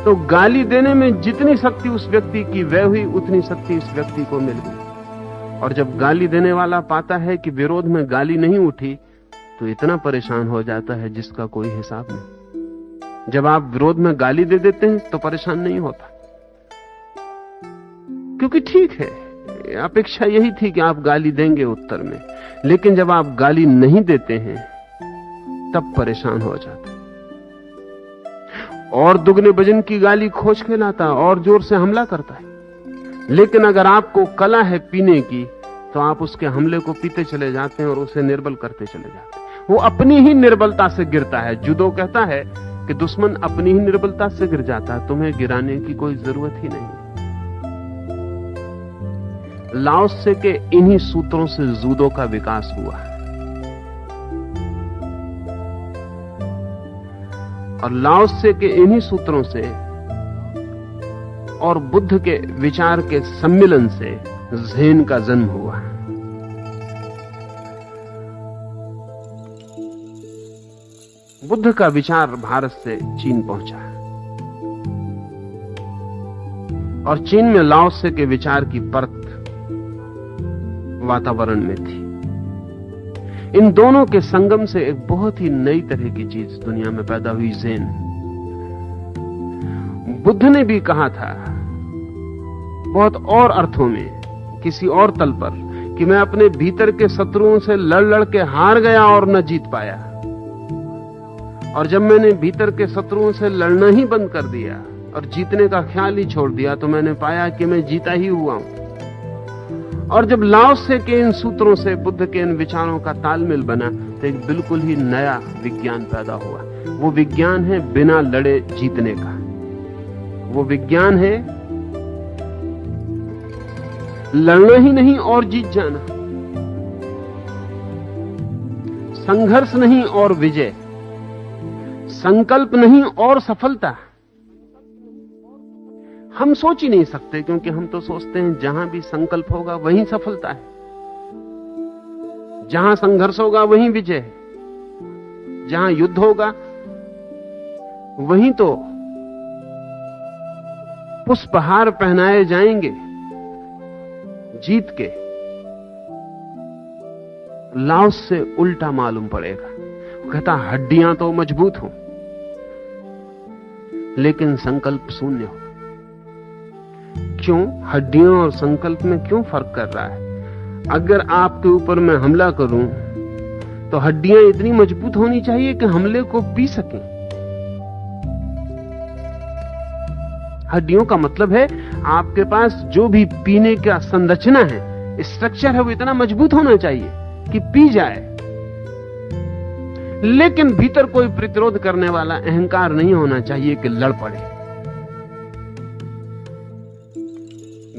तो गाली देने में जितनी शक्ति उस व्यक्ति की व्यय हुई, उतनी शक्ति इस व्यक्ति को मिल गई। और जब गाली देने वाला पाता है कि विरोध में गाली नहीं उठी, तो इतना परेशान हो जाता है जिसका कोई हिसाब नहीं। जब आप विरोध में गाली दे देते हैं तो परेशान नहीं होता, क्योंकि ठीक है, अपेक्षा यही थी कि आप गाली देंगे उत्तर में। लेकिन जब आप गाली नहीं देते हैं तब परेशान हो जाता है, और दुगने वजन की गाली खोज के लाता है और जोर से हमला करता है। लेकिन अगर आपको कला है पीने की, तो आप उसके हमले को पीते चले जाते हैं और उसे निर्बल करते चले जाते हैं। वो अपनी ही निर्बलता से गिरता है। जुदो कहता है कि दुश्मन अपनी ही निर्बलता से गिर जाता है, तुम्हें गिराने की कोई जरूरत ही नहीं। लाओ त्से के इन्हीं सूत्रों से जूडो का विकास हुआ है। और लाओ त्से के इन्हीं सूत्रों से और बुद्ध के विचार के सम्मिलन से ज़ेन का जन्म हुआ। बुद्ध का विचार भारत से चीन पहुंचा और चीन में लाओ त्से के विचार की परत वातावरण में थी। इन दोनों के संगम से एक बहुत ही नई तरह की चीज दुनिया में पैदा हुई, ज़ेन। बुद्ध ने भी कहा था बहुत और अर्थों में, किसी और तल पर, कि मैं अपने भीतर के शत्रुओं से लड़ लड़ के हार गया और न जीत पाया। और जब मैंने भीतर के शत्रुओं से लड़ना ही बंद कर दिया और जीतने का ख्याल ही छोड़ दिया, तो मैंने पाया कि मैं जीता ही हुआ हूं। और जब लाओ त्से के इन सूत्रों से बुद्ध के इन विचारों का तालमेल बना, तो एक बिल्कुल ही नया विज्ञान पैदा हुआ। वो विज्ञान है बिना लड़े जीतने का। वो विज्ञान है लड़ना ही नहीं और जीत जाना, संघर्ष नहीं और विजय, संकल्प नहीं और सफलता। हम सोच ही नहीं सकते, क्योंकि हम तो सोचते हैं जहां भी संकल्प होगा वहीं सफलता है, जहां संघर्ष होगा वहीं विजय है, जहां युद्ध होगा वहीं तो पुष्पहार पहनाए जाएंगे जीत के। लाओ त्से उल्टा मालूम पड़ेगा। वो कहता हड्डियां तो मजबूत हो, लेकिन संकल्प शून्य हो। क्यों? हड्डियों और संकल्प में क्यों फर्क कर रहा है? अगर आपके ऊपर मैं हमला करूं तो हड्डियां इतनी मजबूत होनी चाहिए कि हमले को पी सकें। हड्डियों का मतलब है आपके पास जो भी पीने का संरचना है, स्ट्रक्चर है, वो इतना मजबूत होना चाहिए कि पी जाए। लेकिन भीतर कोई प्रतिरोध करने वाला अहंकार नहीं होना चाहिए कि लड़ पड़े।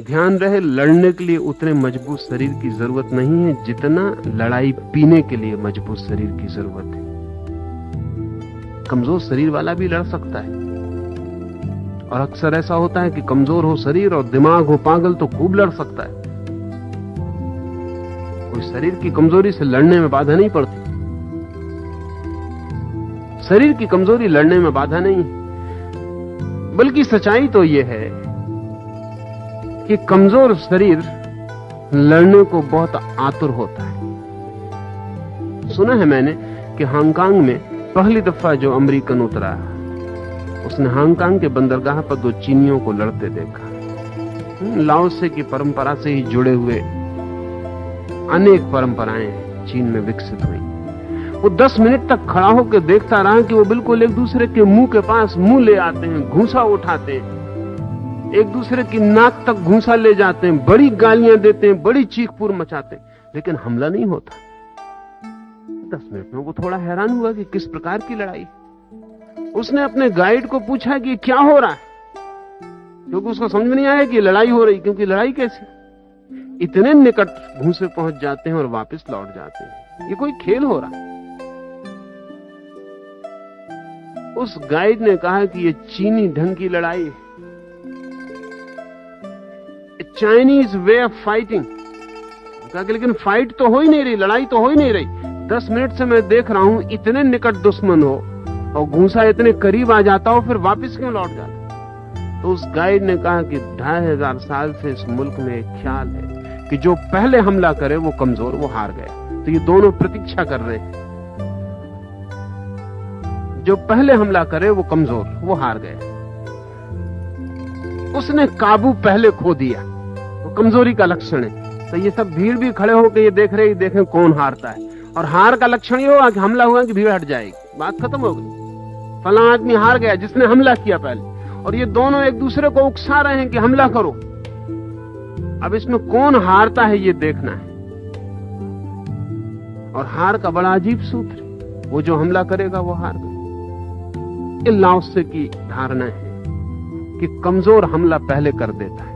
ध्यान रहे, लड़ने के लिए उतने मजबूत शरीर की जरूरत नहीं है जितना लड़ाई पीने के लिए मजबूत शरीर की जरूरत है। कमजोर शरीर वाला भी लड़ सकता है, और अक्सर ऐसा होता है कि कमजोर हो शरीर और दिमाग हो पागल तो खूब लड़ सकता है। कोई शरीर की कमजोरी से लड़ने में बाधा नहीं पड़ती। शरीर की कमजोरी लड़ने में बाधा नहीं है, बल्कि सच्चाई तो यह है कि कमजोर शरीर लड़ने को बहुत आतुर होता है। सुना है मैंने कि हांगकांग में पहली दफा जो अमेरिकन उतरा, उसने हांगकांग के बंदरगाह पर 2 चीनियों को लड़ते देखा। लाओ त्से की परंपरा से ही जुड़े हुए अनेक परंपराएं चीन में विकसित हुई। वो 10 मिनट तक खड़ा होकर देखता रहा कि वो बिल्कुल एक दूसरे के मुंह के पास मुंह ले आते हैं, घूंसा उठाते हैं, एक दूसरे की नाक तक घूंसा ले जाते हैं, बड़ी गालियां देते हैं, बड़ी चीख-पुर मचाते हैं, लेकिन हमला नहीं होता। 10 मिनट में वो थोड़ा हैरान हुआ कि किस प्रकार की लड़ाई। उसने अपने गाइड को पूछा कि क्या हो रहा है, क्योंकि उसको समझ में नहीं आया कि लड़ाई हो रही। क्योंकि लड़ाई कैसी, इतने निकट घूंसे पहुंच जाते हैं और वापस लौट जाते हैं, ये कोई खेल हो रहा है। उस गाइड ने कहा कि ये चीनी ढंग की लड़ाई है, चाइनीज वे ऑफ फाइटिंग। कहा कि लेकिन फाइट तो हो ही नहीं रही, लड़ाई तो हो ही नहीं रही। 10 मिनट से मैं देख रहा हूं इतने निकट दुश्मन हो और घूसा इतने करीब आ जाता हो, फिर वापस क्यों लौट जाता? तो उस गाइड ने कहा कि 2500 साल से इस मुल्क में एक ख्याल है कि जो पहले हमला करे वो कमजोर, वो हार गया। तो ये दोनों प्रतीक्षा कर रहे हैं, जो पहले हमला करे वो कमजोर, वो हार गया। उसने काबू पहले खो दिया, वो कमजोरी का लक्षण है। तो ये सब भीड़ भी खड़े होकर ये देखें कौन हारता है। और हार का लक्षण ये होगा कि हमला हुआ कि भीड़ हट जाएगी, बात खत्म हो गई। फलां आदमी हार गया जिसने हमला किया पहले। और ये दोनों एक दूसरे को उकसा रहे हैं कि हमला करो। अब इसमें कौन हारता है ये देखना है। और हार का बड़ा अजीब सूत्र है, वो जो हमला करेगा वो हार गया। ये लाओ त्से की धारणा है कि कमजोर हमला पहले कर देता है।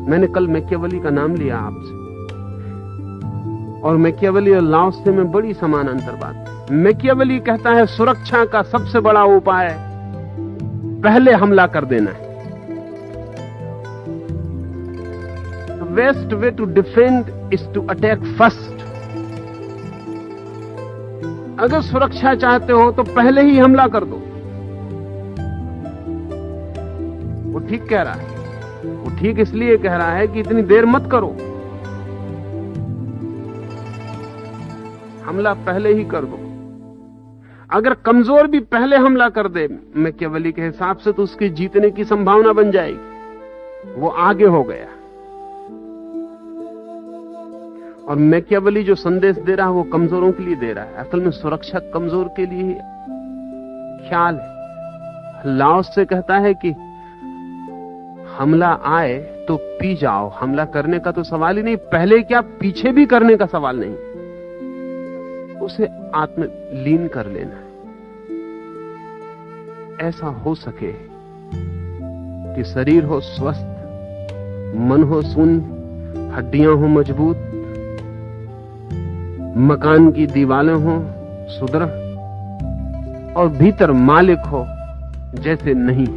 मैंने कल मैकियावेली का नाम लिया आपसे, और मैकियावेली और लाओ त्से में बड़ी समान अंतर बात है। मैकियावेली कहता है सुरक्षा का सबसे बड़ा उपाय पहले हमला कर देना है। The best way to defend is to attack first. अगर सुरक्षा चाहते हो तो पहले ही हमला कर दो। वो ठीक कह रहा है, वो ठीक इसलिए कह रहा है कि इतनी देर मत करो, हमला पहले ही कर दो। अगर कमजोर भी पहले हमला कर दे मैकियावेली के हिसाब से, तो उसके जीतने की संभावना बन जाएगी, वो आगे हो गया। और मैकियावेली जो संदेश दे रहा है वो कमजोरों के लिए दे रहा है। असल में सुरक्षा कमजोर के लिए ही ख्याल है। लाओ त्से कहता है कि हमला आए तो पी जाओ, हमला करने का तो सवाल ही नहीं, पहले क्या पीछे भी करने का सवाल नहीं, उसे आत्मलीन कर लेना। ऐसा हो सके कि शरीर हो स्वस्थ, मन हो शून्य, हड्डियां हो मजबूत, मकान की दीवारें हो सुदृढ़, और भीतर मालिक हो जैसे नहीं।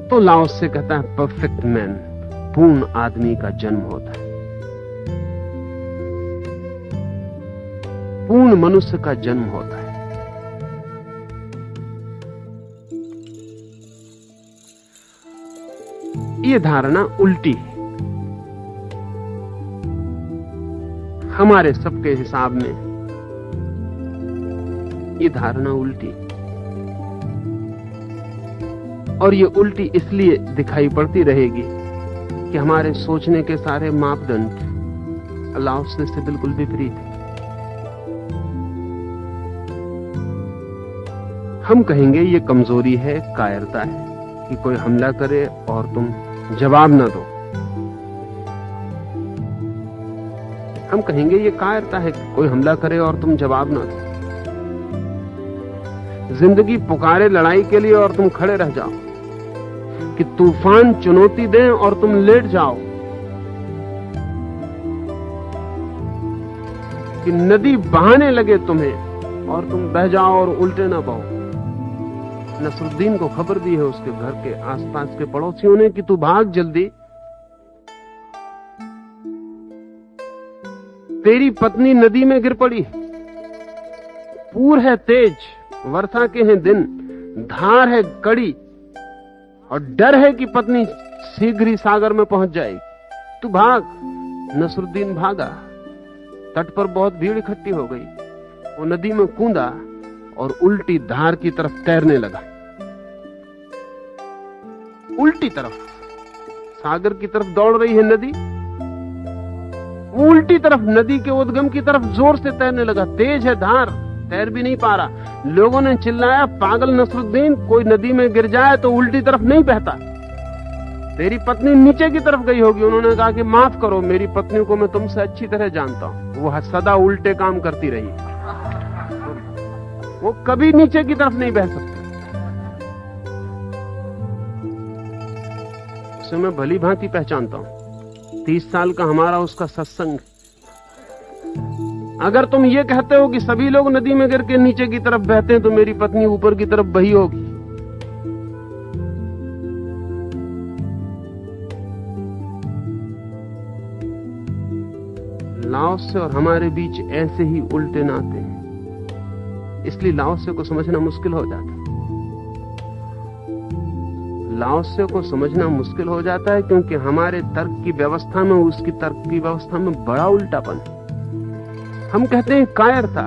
तो लाओ त्से कहता है परफेक्ट मैन, पूर्ण आदमी का जन्म होता है, पूर्ण मनुष्य का जन्म होता है। ये धारणा उल्टी है हमारे सबके हिसाब में। ये धारणा उल्टी, और ये उल्टी इसलिए दिखाई पड़ती रहेगी कि हमारे सोचने के सारे मापदंड लाओ त्से से बिल्कुल विपरीत है। हम कहेंगे ये कमजोरी है, कायरता है कि कोई हमला करे और तुम जवाब ना दो। हम कहेंगे ये कायरता है कि कोई हमला करे और तुम जवाब ना दो। जिंदगी पुकारे लड़ाई के लिए और तुम खड़े रह जाओ, कि तूफान चुनौती दें और तुम लेट जाओ, कि नदी बहाने लगे तुम्हें और तुम बह जाओ और उल्टे ना बहो। नसरुद्दीन को खबर दी है उसके घर के आसपास के पड़ोसियों ने कि तू भाग जल्दी, तेरी पत्नी नदी में गिर पड़ी, पूर है तेज, वर्षा के हैं दिन, धार है कड़ी, और डर है कि पत्नी शीघ्र ही सागर में पहुंच जाएगी, तू भाग। नसरुद्दीन भागा, तट पर बहुत भीड़ इकट्ठी हो गई, वो नदी में कूदा और उल्टी धार की तरफ तैरने लगा। उल्टी तरफ, सागर की तरफ दौड़ रही है नदी, वो उल्टी तरफ नदी के उद्गम की तरफ जोर से तैरने लगा। तेज है धार, तैर भी नहीं पा रहा। लोगों ने चिल्लाया, पागल नसरुद्दीन, कोई नदी में गिर जाए तो उल्टी तरफ नहीं बहता, तेरी पत्नी नीचे की तरफ गई होगी। उन्होंने कहा कि माफ करो, मेरी पत्नी को मैं तुमसे अच्छी तरह जानता हूं, वो सदा उल्टे काम करती रही, वो कभी नीचे की तरफ नहीं बह सकती। उसे मैं भली भांति पहचानता हूं, 30 साल का हमारा उसका सत्संग। अगर तुम ये कहते हो कि सभी लोग नदी में गिर के नीचे की तरफ बहते हैं, तो मेरी पत्नी ऊपर की तरफ बही होगी। लाओत्से और हमारे बीच ऐसे ही उल्टे नाते हैं, इसलिए लाओत्से को समझना मुश्किल हो जाता है। लाओत्से को समझना मुश्किल हो जाता है क्योंकि हमारे तर्क की व्यवस्था में, उसकी तर्क की व्यवस्था में बड़ा उल्टापन। हम कहते हैं कायरता,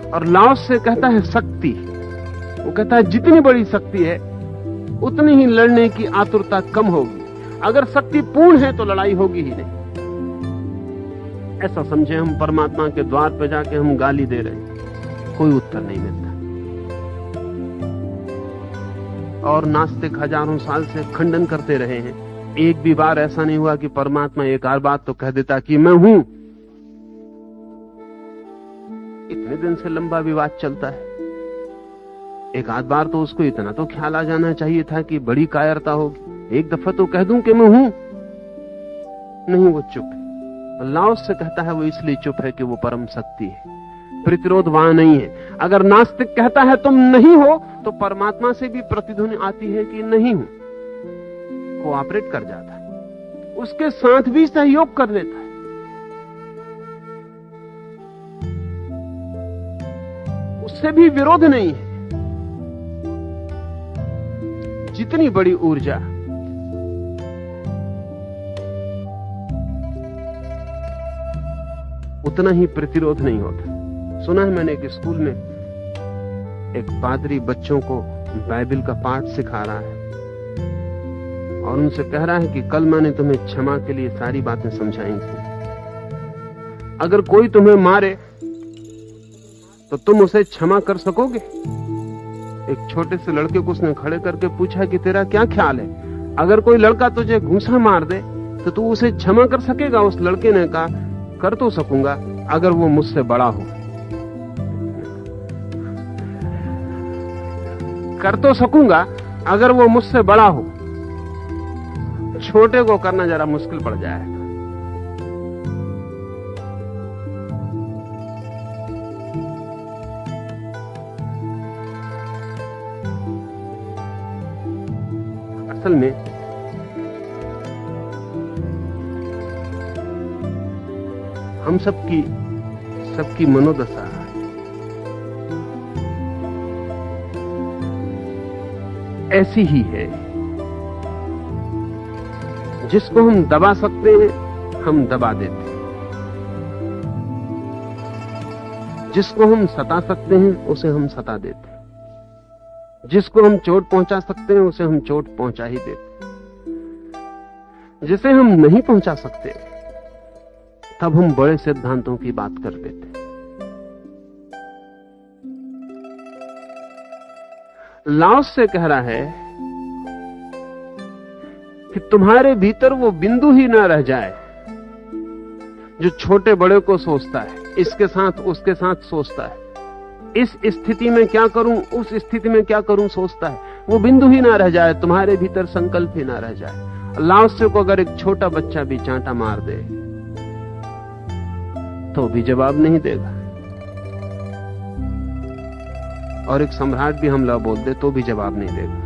और लाओत्से कहता है शक्ति। वो कहता है जितनी बड़ी शक्ति है उतनी ही लड़ने की आतुरता कम होगी। अगर शक्ति पूर्ण है तो लड़ाई होगी ही नहीं। ऐसा समझे हम परमात्मा के द्वार पर जाके हम गाली दे रहे हैं, कोई उत्तर नहीं मिलता। और नास्तिक हजारों साल से खंडन करते रहे हैं, एक भी बार ऐसा नहीं हुआ कि परमात्मा एक आध बात तो कह देता कि मैं हूं। इतने दिन से लंबा विवाद चलता है, एक आध बार तो उसको इतना तो ख्याल आ जाना चाहिए था कि बड़ी कायरता होगी, एक दफा तो कह दूं कि मैं हूं। नहीं, वो चुप है। लाओत्से कहता है वो इसलिए चुप है कि वो परम शक्ति है, प्रतिरोध वहां नहीं है। अगर नास्तिक कहता है तुम नहीं हो, तो परमात्मा से भी प्रतिध्वनि आती है कि नहीं हूं, कोऑपरेट कर जाता है, उसके साथ भी सहयोग कर देता है। उससे भी विरोध नहीं है। जितनी बड़ी ऊर्जा उतना ही प्रतिरोध नहीं होता। सुना है मैंने एक स्कूल में एक पादरी बच्चों को बाइबल का पाठ सिखा रहा है और उनसे कह रहा है कि कल मैंने तुम्हें क्षमा के लिए सारी बातें समझाई थी। अगर कोई तुम्हें मारे तो तुम उसे क्षमा कर सकोगे? एक छोटे से लड़के को उसने खड़े करके पूछा कि तेरा क्या ख्याल है, अगर कोई लड़का तुझे घूंसा मार दे तो तू उसे क्षमा कर सकेगा? उस लड़के ने कहा, कर तो सकूंगा अगर वो मुझसे बड़ा हो। कर तो सकूंगा अगर वो मुझसे बड़ा हो, छोटे को करना जरा मुश्किल पड़ जाएगा। असल में हम सबकी मनोदशा ऐसी ही है। जिसको हम दबा सकते हैं हम दबा देते हैं, जिसको हम सता सकते हैं उसे हम सता देते हैं, जिसको हम चोट पहुंचा सकते हैं उसे हम चोट पहुंचा ही देते हैं। जिसे हम नहीं पहुंचा सकते तब हम बड़े सिद्धांतों की बात कर देते हैं। लाओत्से कह रहा है कि तुम्हारे भीतर वो बिंदु ही ना रह जाए जो छोटे बड़े को सोचता है, इसके साथ उसके साथ सोचता है, इस स्थिति में क्या करूं उस स्थिति में क्या करूं सोचता है। वो बिंदु ही ना रह जाए, तुम्हारे भीतर संकल्प ही ना रह जाए। लाओत्से को अगर एक छोटा बच्चा भी चांटा मार दे तो भी जवाब नहीं देगा, और एक सम्राट भी हमला बोल दे तो भी जवाब नहीं देगा।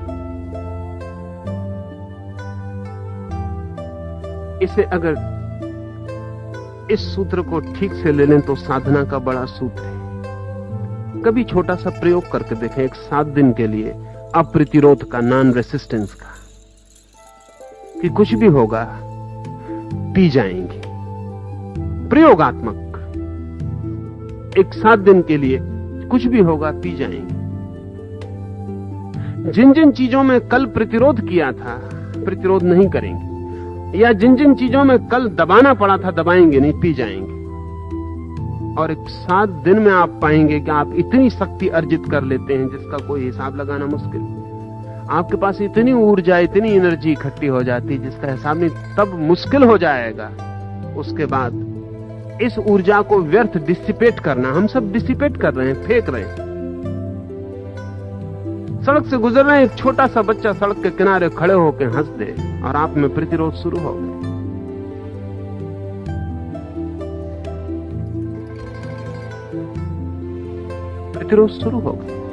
इसे अगर इस सूत्र को ठीक से ले लें तो साधना का बड़ा सूत्र है। कभी छोटा सा प्रयोग करके देखें, एक 7 दिन के लिए अप्रतिरोध का, नॉन रेसिस्टेंस का, कि कुछ भी होगा पी जाएंगे। प्रयोगात्मक एक 7 दिन के लिए कुछ भी होगा पी जाएंगे। जिन जिन चीजों में कल प्रतिरोध किया था प्रतिरोध नहीं करेंगे, या जिन जिन चीजों में कल दबाना पड़ा था दबाएंगे नहीं, पी जाएंगे। और एक 7 दिन में आप पाएंगे कि आप इतनी शक्ति अर्जित कर लेते हैं जिसका कोई हिसाब लगाना मुश्किल। आपके पास इतनी ऊर्जा, इतनी एनर्जी इकट्ठी हो जाती जिसका हिसाब नहीं, तब मुश्किल हो जाएगा उसके बाद इस ऊर्जा को व्यर्थ डिसिपेट करना। हम सब डिसिपेट कर रहे हैं, फेंक रहे हैं। सड़क से गुजर रहे हैं, एक छोटा सा बच्चा सड़क के किनारे खड़े होकर हंस दे और आप में प्रतिरोध शुरू हो गए। प्रतिरोध शुरू हो गए।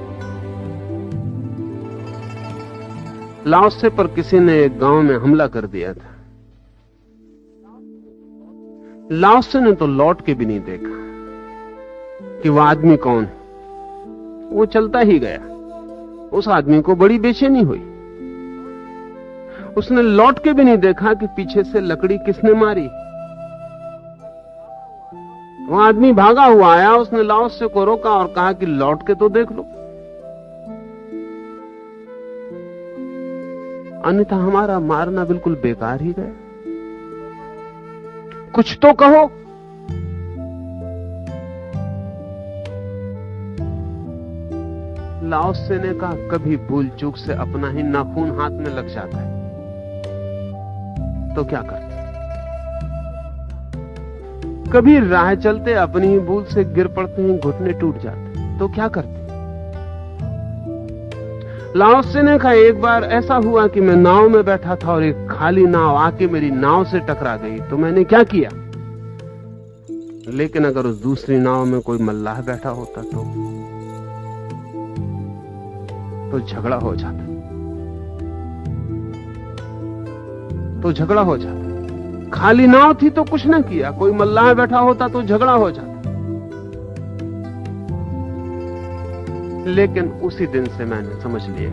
लाओत्से पर किसी ने एक गांव में हमला कर दिया था। लाओसे ने तो लौट के भी नहीं देखा कि वह आदमी कौन है। वो चलता ही गया। उस आदमी को बड़ी बेचैनी हुई। उसने लौट के भी नहीं देखा कि पीछे से लकड़ी किसने मारी। वो आदमी भागा हुआ आया। उसने लाओसे को रोका और कहा कि लौट के तो देख लो, अन्यथा हमारा मारना बिल्कुल बेकार ही गया। कुछ तो कहो। लाओसे ने कहा, कभी भूल चूक से अपना ही नाखून हाथ में लग जाता है तो क्या करते? कभी राह चलते अपनी ही भूल से गिर पड़ते हैं, घुटने टूट जाते तो क्या करते? लाओसे ने कहा, एक बार ऐसा हुआ कि मैं नाव में बैठा था और एक खाली नाव आके मेरी नाव से टकरा गई तो मैंने क्या किया? लेकिन अगर उस दूसरी नाव में कोई मल्लाह बैठा होता तो झगड़ा हो जाता। खाली नाव थी तो कुछ ना किया, कोई मल्लाह बैठा होता तो झगड़ा हो जाता। लेकिन उसी दिन से मैंने समझ लिया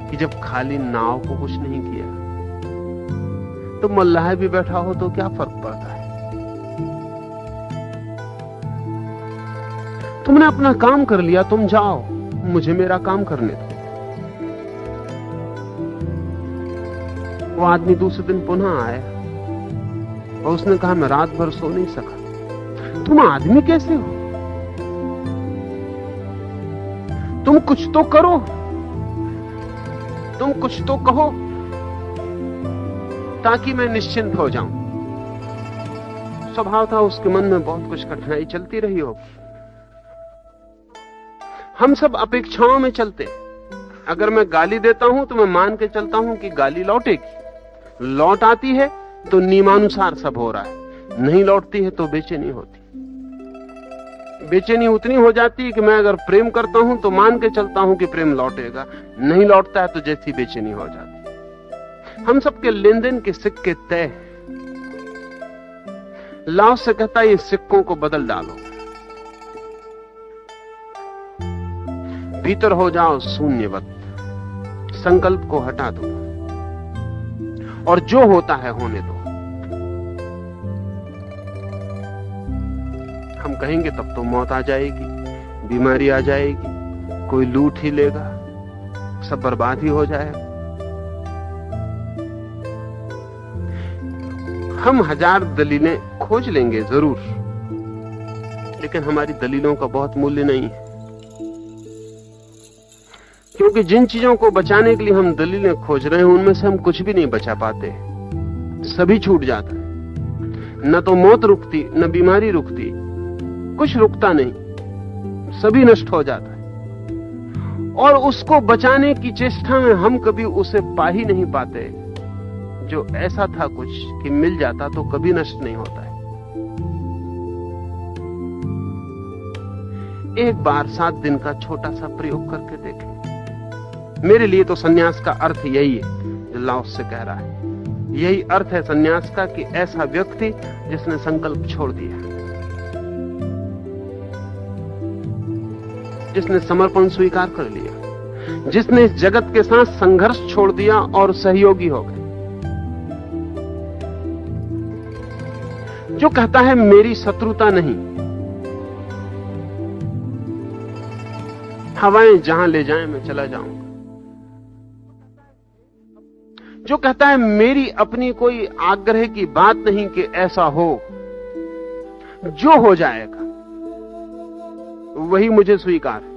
कि जब खाली नाव को कुछ नहीं किया तो मल्लाह भी बैठा हो तो क्या फर्क पड़ता है। तुमने अपना काम कर लिया, तुम जाओ, मुझे मेरा काम करने दो। वो आदमी दूसरे दिन पुनः आया और उसने कहा, मैं रात भर सो नहीं सका। तुम आदमी कैसे हो? तुम कुछ तो करो, तुम कुछ तो कहो ताकि मैं निश्चिंत हो जाऊं। स्वभाव था उसके मन में बहुत कुछ कठिनाई चलती रही होगी। हम सब अपेक्षाओं में चलते। अगर मैं गाली देता हूं तो मैं मान के चलता हूं कि गाली लौटेगी। लौट आती है तो नियमानुसार सब हो रहा है, नहीं लौटती है तो बेचैनी होती। बेचैनी उतनी हो जाती है कि मैं अगर प्रेम करता हूं तो मान के चलता हूं कि प्रेम लौटेगा, नहीं लौटता है तो जैसी बेचैनी हो जाती। हम सबके लेन देन के सिक्के तय। लाओसे कहता है, ये सिक्कों को बदल डालो, भीतर हो जाओ शून्यवत, संकल्प को हटा दो और जो होता है होने दो। हम कहेंगे तब तो मौत आ जाएगी, बीमारी आ जाएगी, कोई लूट ही लेगा, सब बर्बाद ही हो जाएगा। हम 1000 दलीलें खोज लेंगे जरूर, लेकिन हमारी दलीलों का बहुत मूल्य नहीं है, क्योंकि जिन चीजों को बचाने के लिए हम दलीलें खोज रहे हैं उनमें से हम कुछ भी नहीं बचा पाते। सभी छूट जाता है। न तो मौत रुकती, न बीमारी रुकती, कुछ रुकता नहीं, सभी नष्ट हो जाता है। और उसको बचाने की चेष्टा में हम कभी उसे पा ही नहीं पाते जो ऐसा था कुछ कि मिल जाता तो कभी नष्ट नहीं होता है। एक बार 7 दिन का छोटा सा प्रयोग करके देखें। मेरे लिए तो सन्यास का अर्थ यही है जो लाओसे कह रहा है। यही अर्थ है सन्यास का कि ऐसा व्यक्ति जिसने संकल्प छोड़ दिया, जिसने समर्पण स्वीकार कर लिया, जिसने इस जगत के साथ संघर्ष छोड़ दिया और सहयोगी हो गए, जो कहता है मेरी शत्रुता नहीं, हवाएं जहां ले जाएं मैं चला जाऊंगा, जो कहता है मेरी अपनी कोई आग्रह की बात नहीं कि ऐसा हो, जो हो जाएगा वही मुझे स्वीकार है।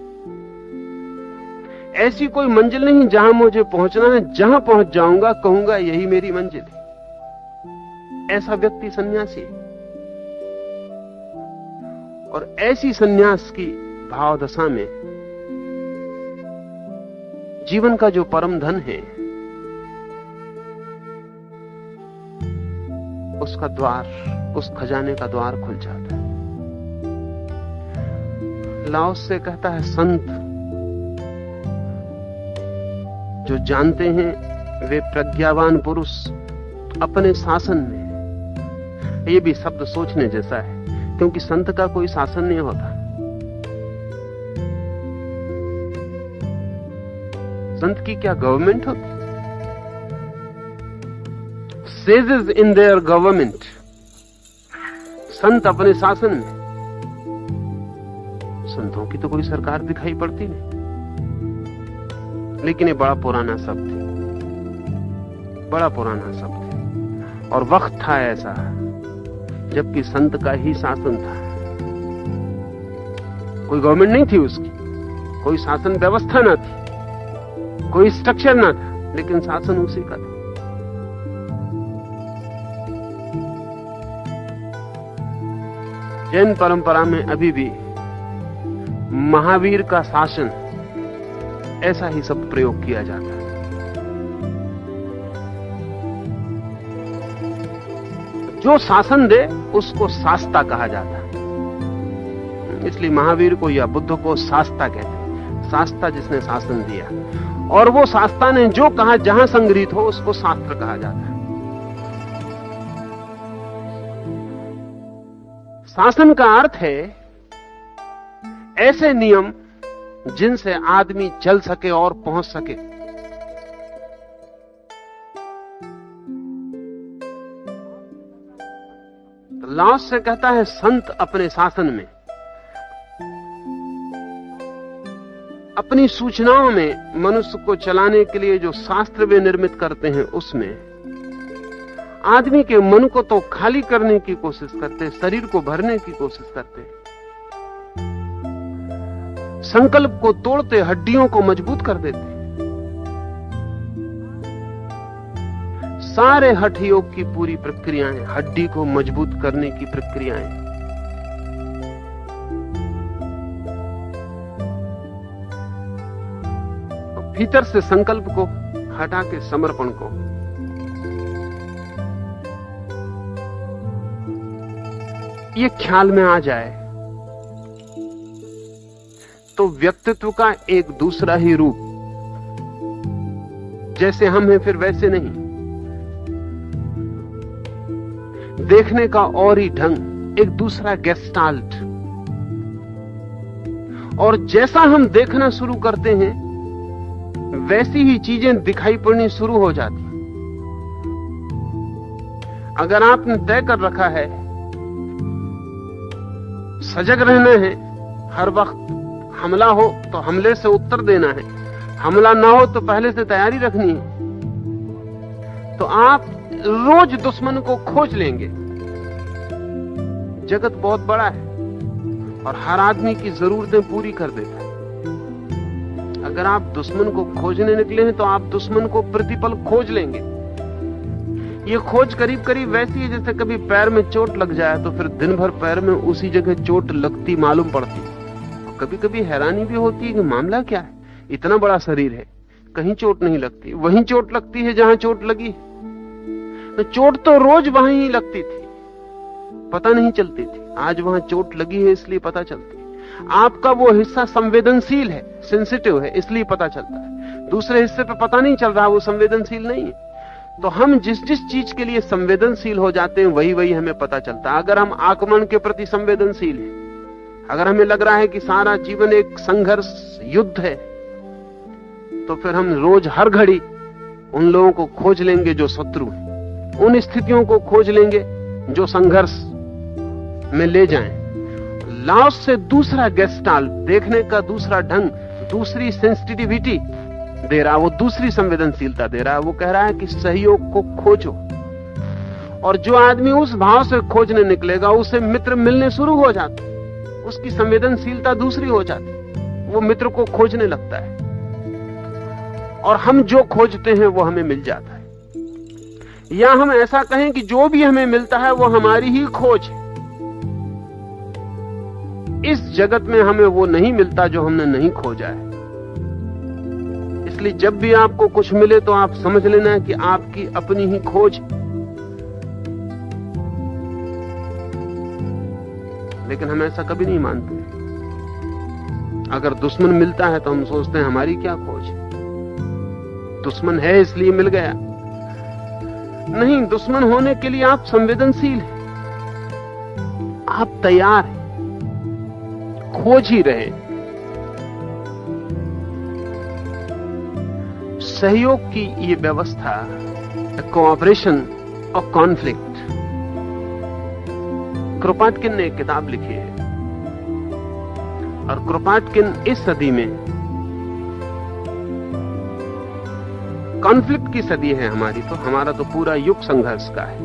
ऐसी कोई मंजिल नहीं जहां मुझे पहुंचना है, जहां पहुंच जाऊंगा कहूंगा यही मेरी मंजिल है। ऐसा व्यक्ति सन्यासी है। और ऐसी सन्यास की भावदशा में जीवन का जो परम धन है उसका द्वार, उस खजाने का द्वार खुल जाता है। लाओसे कहता है संत जो जानते हैं वे प्रज्ञावान पुरुष अपने शासन में ये भी शब्द सोचने जैसा है, क्योंकि संत का कोई शासन नहीं होता। संत की क्या गवर्नमेंट होती? सेजेस इन देयर गवर्नमेंट, संत अपने शासन में। संतों की तो कोई सरकार दिखाई पड़ती नहीं। लेकिन ये बड़ा पुराना शब्द है, बड़ा पुराना शब्द है। और वक्त था ऐसा जबकि संत का ही शासन था, कोई गवर्नमेंट नहीं थी उसकी, कोई शासन व्यवस्था ना थी, कोई स्ट्रक्चर ना था, लेकिन शासन उसी का था। जैन परंपरा में अभी भी महावीर का शासन, ऐसा ही शब्द प्रयोग किया जाता है। जो शासन दे उसको शास्ता कहा जाता है, इसलिए महावीर को या बुद्ध को शास्ता कहते हैं। शास्ता जिसने शासन दिया, और वो शास्ता ने जो कहा, जहां संग्रहित हो उसको शास्त्र कहा जाता है। शासन का अर्थ है ऐसे नियम जिनसे आदमी चल सके और पहुंच सके। तो लाओस से कहता है संत अपने शासन में, अपनी सूचनाओं में, मनुष्य को चलाने के लिए जो शास्त्र वे निर्मित करते हैं उसमें आदमी के मन को तो खाली करने की कोशिश करते, शरीर को भरने की कोशिश करते, संकल्प को तोड़ते, हड्डियों को मजबूत कर देते। सारे हठ योग की पूरी प्रक्रियाएं हड्डी को मजबूत करने की प्रक्रियाएं। भीतर से संकल्प को हटा के समर्पण को, ये ख्याल में आ जाए तो व्यक्तित्व का एक दूसरा ही रूप, जैसे हम हैं फिर वैसे नहीं, देखने का और ही ढंग, एक दूसरा गेस्टाल्ट। और जैसा हम देखना शुरू करते हैं वैसी ही चीजें दिखाई पड़नी शुरू हो जाती। अगर आपने तय कर रखा है सजग रहना है, हर वक्त हमला हो तो हमले से उत्तर देना है, हमला ना हो तो पहले से तैयारी रखनी है, तो आप रोज दुश्मन को खोज लेंगे। जगत बहुत बड़ा है और हर आदमी की जरूरतें पूरी कर देता है। अगर आप दुश्मन को खोजने निकले हैं तो आप दुश्मन को प्रतिपल खोज लेंगे। ये खोज करीब करीब वैसी है जैसे कभी पैर में चोट लग जाए तो फिर दिन भर पैर में उसी जगह चोट लगती मालूम पड़ती। कभी कभी हैरानी भी होती है कि मामला क्या है, इतना बड़ा शरीर है, कहीं चोट नहीं लगती, वहीं चोट लगती है जहां चोट लगी। तो चोट तो रोज वहां ही लगती थी, पता नहीं चलती थी, आज वहां चोट लगी है इसलिए पता चलती है। आपका वो हिस्सा संवेदनशील है, सेंसिटिव है, इसलिए पता चलता है। दूसरे हिस्से पे पता नहीं चल रहा, वो संवेदनशील नहीं है। तो हम जिस जिस चीज के लिए संवेदनशील हो जाते हैं वही वही हमें पता चलता है। अगर हम आक्रमण के प्रति संवेदनशील हैं, अगर हमें लग रहा है कि सारा जीवन एक संघर्ष युद्ध है, तो फिर हम रोज हर घड़ी उन लोगों को खोज लेंगे जो शत्रु हैं, उन स्थितियों को खोज लेंगे जो संघर्ष में ले जाएं। लाओस से दूसरा गेस्टाल्ट, देखने का दूसरा ढंग, दूसरी सेंसिटिविटी दे रहा है, वो दूसरी संवेदनशीलता दे रहा है। वो कह रहा है कि सहयोग को खोजो, और जो आदमी उस भाव से खोजने निकलेगा उसे मित्र मिलने शुरू हो जाते, उसकी संवेदनशीलता दूसरी हो जाती, वो मित्र को खोजने लगता है, और हम जो खोजते हैं वो हमें मिल जाता है। या हम ऐसा कहें कि जो भी हमें मिलता है वो हमारी ही खोज है। इस जगत में हमें वो नहीं मिलता जो हमने नहीं खोजा है। इसलिए जब भी आपको कुछ मिले तो आप समझ लेना कि आपकी अपनी ही खोज। लेकिन हम ऐसा कभी नहीं मानते। अगर दुश्मन मिलता है तो हम सोचते हैं हमारी क्या खोज, दुश्मन है इसलिए मिल गया। नहीं, दुश्मन होने के लिए आप संवेदनशील हैं, आप तैयार हैं, खोज ही रहे। सहयोग की ये व्यवस्था, कोऑपरेशन और कॉन्फ्लिक्ट। क्रोपाटकिन ने एक किताब लिखी है और क्रोपाटकिन इस सदी में, कॉन्फ्लिक्ट की सदी है हमारी, तो हमारा तो पूरा युग संघर्ष का है,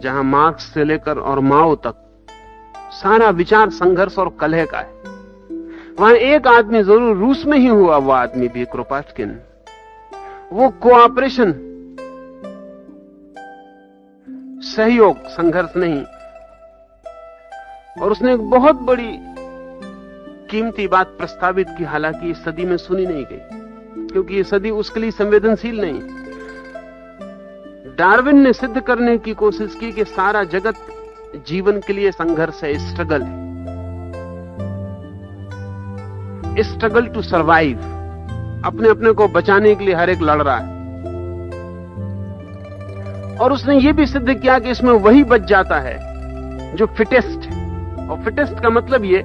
जहां मार्क्स से लेकर और माओ तक सारा विचार संघर्ष और कलह का है। वहां एक आदमी जरूर रूस में ही हुआ, वो आदमी भी क्रोपाटकिन, वो कोऑपरेशन, सहयोग, संघर्ष नहीं। और उसने एक बहुत बड़ी कीमती बात प्रस्तावित की, हालांकि इस सदी में सुनी नहीं गई, क्योंकि ये सदी उसके लिए संवेदनशील नहीं। डार्विन ने सिद्ध करने की कोशिश की कि सारा जगत जीवन के लिए संघर्ष है, स्ट्रगल है, स्ट्रगल टू सर्वाइव। अपने अपने को बचाने के लिए हर एक लड़ रहा है। और उसने यह भी सिद्ध किया कि इसमें वही बच जाता है जो फिटेस्ट है, और फिटेस्ट का मतलब ये,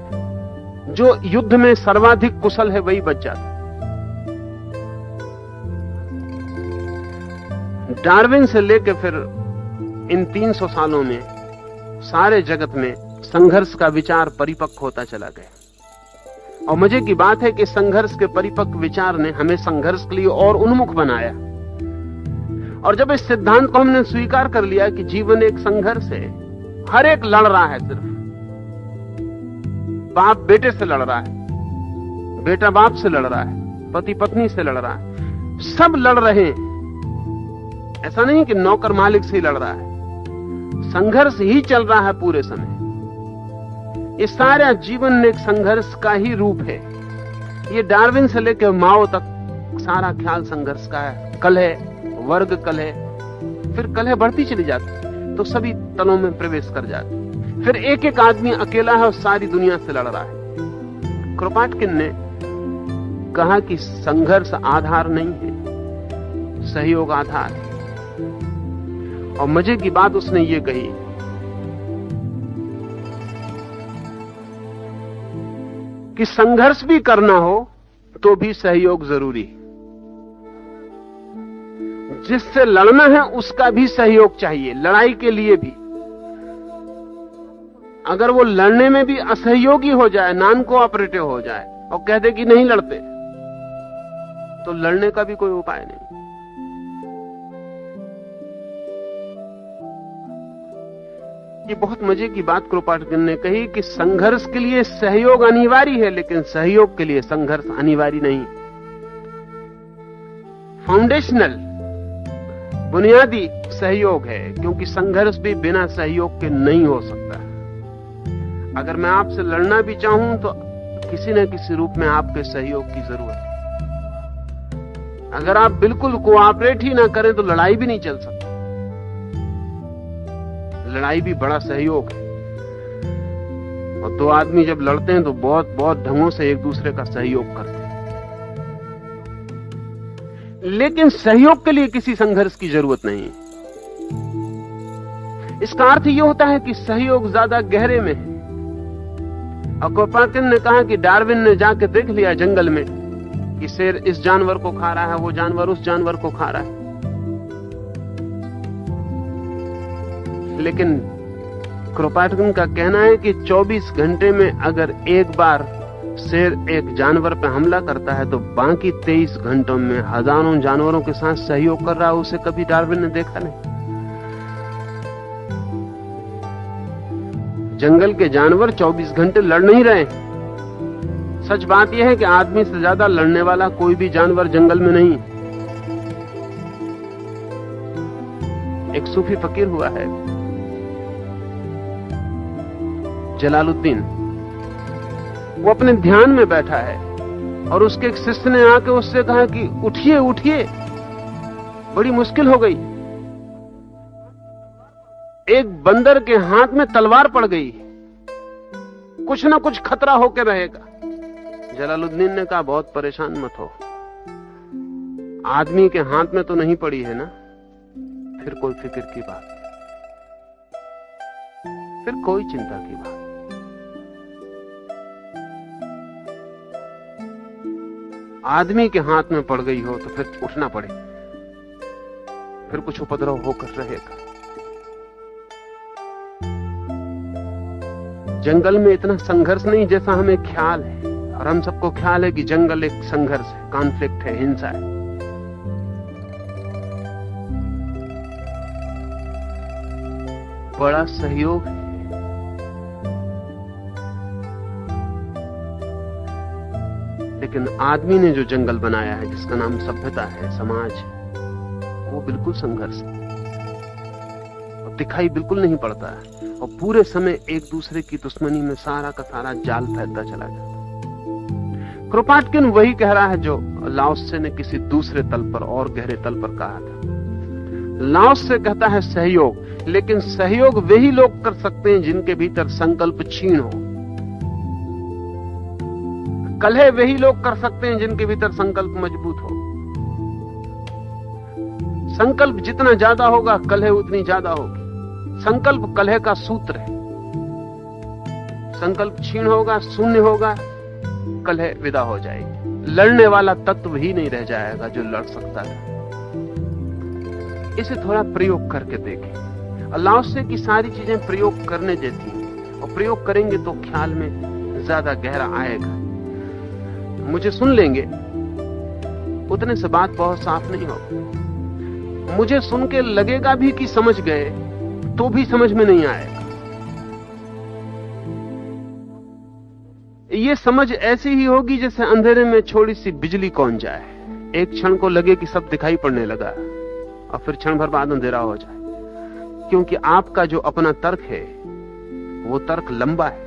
जो युद्ध में सर्वाधिक कुशल है वही बच जाता है। डार्विन से लेकर फिर इन 300 सालों में सारे जगत में संघर्ष का विचार परिपक्व होता चला गया। और मजे की बात है कि संघर्ष के परिपक्व विचार ने हमें संघर्ष के लिए और उन्मुख बनाया। और जब इस सिद्धांत को हमने स्वीकार कर लिया कि जीवन एक संघर्ष है, हर एक लड़ रहा है, सिर्फ बाप बेटे से लड़ रहा है, बेटा बाप से लड़ रहा है, पति पत्नी से लड़ रहा है, सब लड़ रहे हैं। ऐसा नहीं कि नौकर मालिक से ही लड़ रहा है, संघर्ष ही चल रहा है पूरे समय। ये सारा जीवन एक संघर्ष का ही रूप है। ये डार्विन से लेकर माओ तक सारा ख्याल संघर्ष का है। कलह, वर्ग कलह, फिर कलह बढ़ती चली जाती तो सभी तलों में प्रवेश कर जाती। फिर एक एक आदमी अकेला है और सारी दुनिया से लड़ रहा है। क्रोपाटकिन ने कहा कि संघर्ष आधार नहीं है, सहयोग आधार है। और मजे की बात उसने ये कही कि संघर्ष भी करना हो तो भी सहयोग जरूरी। जिससे लड़ना है उसका भी सहयोग चाहिए, लड़ाई के लिए भी। अगर वो लड़ने में भी असहयोगी हो जाए, नॉन कोऑपरेटिव हो जाए और कह दे कि नहीं लड़ते, तो लड़ने का भी कोई उपाय नहीं। ये बहुत मजे की बात क्रोपाटकिन ने कही कि संघर्ष के लिए सहयोग अनिवार्य है, लेकिन सहयोग के लिए संघर्ष अनिवार्य नहीं। फाउंडेशनल, बुनियादी सहयोग है, क्योंकि संघर्ष भी बिना सहयोग के नहीं हो सकता। अगर मैं आपसे लड़ना भी चाहूं तो किसी न किसी रूप में आपके सहयोग की जरूरत है। अगर आप बिल्कुल कोऑपरेट ही ना करें तो लड़ाई भी नहीं चल सकती। लड़ाई भी बड़ा सहयोग है। और दो आदमी जब लड़ते हैं तो बहुत बहुत ढंगों से एक दूसरे का सहयोग करते हैं। लेकिन सहयोग के लिए किसी संघर्ष की जरूरत नहीं। इसका अर्थ यह होता है कि सहयोग ज्यादा गहरे में है। और क्रोपाटकिन ने कहा कि डार्विन ने जाके देख लिया जंगल में कि शेर इस जानवर को खा रहा है, वो जानवर उस जानवर को खा रहा है। लेकिन क्रोपाटकिन का कहना है कि 24 घंटे में अगर एक बार शेर एक जानवर पर हमला करता है तो बाकी 23 घंटों में हजारों जानवरों के साथ सहयोग कर रहा है। उसे कभी डार्विन ने देखा नहीं। जंगल के जानवर 24 घंटे लड़ नहीं रहे। सच बात यह है कि आदमी से ज्यादा लड़ने वाला कोई भी जानवर जंगल में नहीं। एक सूफी फकीर हुआ है जलालुद्दीन, वो अपने ध्यान में बैठा है और उसके एक शिष्य ने आके उससे कहा कि उठिए उठिए, बड़ी मुश्किल हो गई। एक बंदर के हाथ में तलवार पड़ गई, कुछ ना कुछ खतरा होके रहेगा। जलालुद्दीन ने कहा बहुत परेशान मत हो, आदमी के हाथ में तो नहीं पड़ी है ना, फिर कोई फिक्र की बात, फिर कोई चिंता की बात। आदमी के हाथ में पड़ गई हो तो फिर उठना पड़े, फिर कुछ उपद्रव होकर रहेगा। जंगल में इतना संघर्ष नहीं जैसा हमें ख्याल है, और हम सबको ख्याल है कि जंगल एक संघर्ष है, कॉन्फ्लिक्ट है, हिंसा है। बड़ा सहयोग है। लेकिन आदमी ने जो जंगल बनाया है, जिसका नाम सभ्यता है, समाज, वो बिल्कुल संघर्ष है और दिखाई बिल्कुल नहीं पड़ता है, और पूरे समय एक दूसरे की दुश्मनी में सारा का सारा जाल फैलता चला जाता है। क्रोपाटकिन वही कह रहा है जो लाओत्से ने किसी दूसरे तल पर और गहरे तल पर कहा था। लाओत्से कहता है सहयोग, लेकिन सहयोग वही लोग कर सकते हैं जिनके भीतर संकल्प क्षीण हो। कलह वही लोग कर सकते हैं जिनके भीतर संकल्प मजबूत हो। संकल्प जितना ज्यादा होगा, कलह उतनी ज्यादा होगी। संकल्प कलह का सूत्र है। संकल्प क्षीण होगा, शून्य होगा, कलह विदा हो जाएगी। लड़ने वाला तत्व ही नहीं रह जाएगा जो लड़ सकता है। इसे थोड़ा प्रयोग करके देखें। लाओत्से की सारी चीजें प्रयोग करने जैसी हैं, और प्रयोग करेंगे तो ख्याल में ज्यादा गहरा आएगा। मुझे सुन लेंगे उतने से बात बहुत साफ नहीं होगी। मुझे सुन के लगेगा भी कि समझ गए, तो भी समझ में नहीं आएगा। ये समझ ऐसी ही होगी जैसे अंधेरे में छोटी सी बिजली कौन जाए। एक क्षण को लगे कि सब दिखाई पड़ने लगा, और फिर क्षण भर बाद अंधेरा हो जाए। क्योंकि आपका जो अपना तर्क है, वो तर्क लंबा है,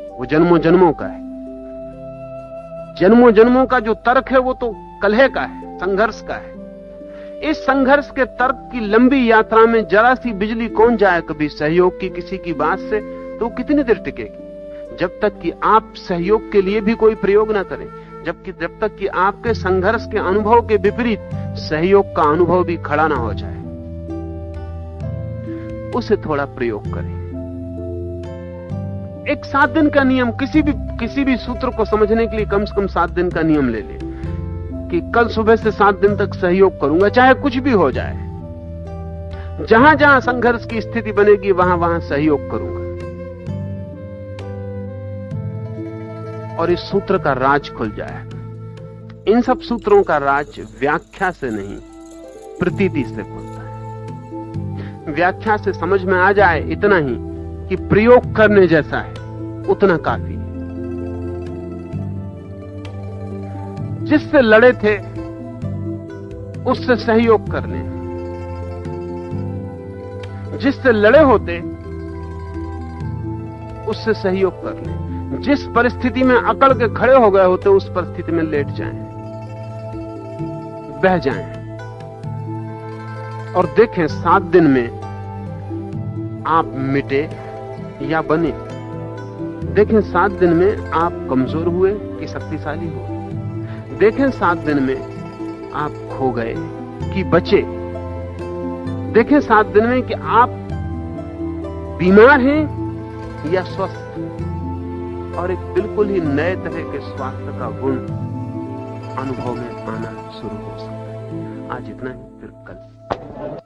वो जन्मों जन्मों का है। जन्मों जन्मों का जो तर्क है वो तो कलह का है, संघर्ष का है। इस संघर्ष के तर्क की लंबी यात्रा में जरा सी बिजली कौन जाए कभी सहयोग की किसी की बात से, तो कितनी देर टिकेगी? जब तक कि आप सहयोग के लिए भी कोई प्रयोग ना करें, जब तक कि आपके संघर्ष के अनुभव के विपरीत सहयोग का अनुभव भी खड़ा ना हो जाए। उसे थोड़ा प्रयोग करें। एक 7 दिन का नियम, किसी भी सूत्र को समझने के लिए कम से कम 7 दिन का नियम ले ले कि कल सुबह से 7 दिन तक सहयोग करूंगा, चाहे कुछ भी हो जाए। जहां जहां संघर्ष की स्थिति बनेगी वहां वहां सहयोग करूंगा। और इस सूत्र का राज खुल जाएगा। इन सब सूत्रों का राज व्याख्या से नहीं, प्रतीति से खुलता है। व्याख्या से समझ में आ जाए इतना ही कि प्रयोग करने जैसा है, उतना काफी है। जिससे लड़े थे उससे सहयोग कर लें। जिससे लड़े होते उससे सहयोग कर लें। जिस परिस्थिति में अकड़ के खड़े हो गए होते उस परिस्थिति में लेट जाएं, बह जाएं, और देखें 7 दिन में आप मिटे या बने। देखें 7 दिन में आप कमजोर हुए कि शक्तिशाली हुए। देखें 7 दिन में आप खो गए कि बचे। देखें 7 दिन में कि आप बीमार हैं या स्वस्थ, और एक बिल्कुल ही नए तरह के स्वास्थ्य का गुण अनुभव में आना शुरू हो सकता है। आज इतना ही, फिर कल।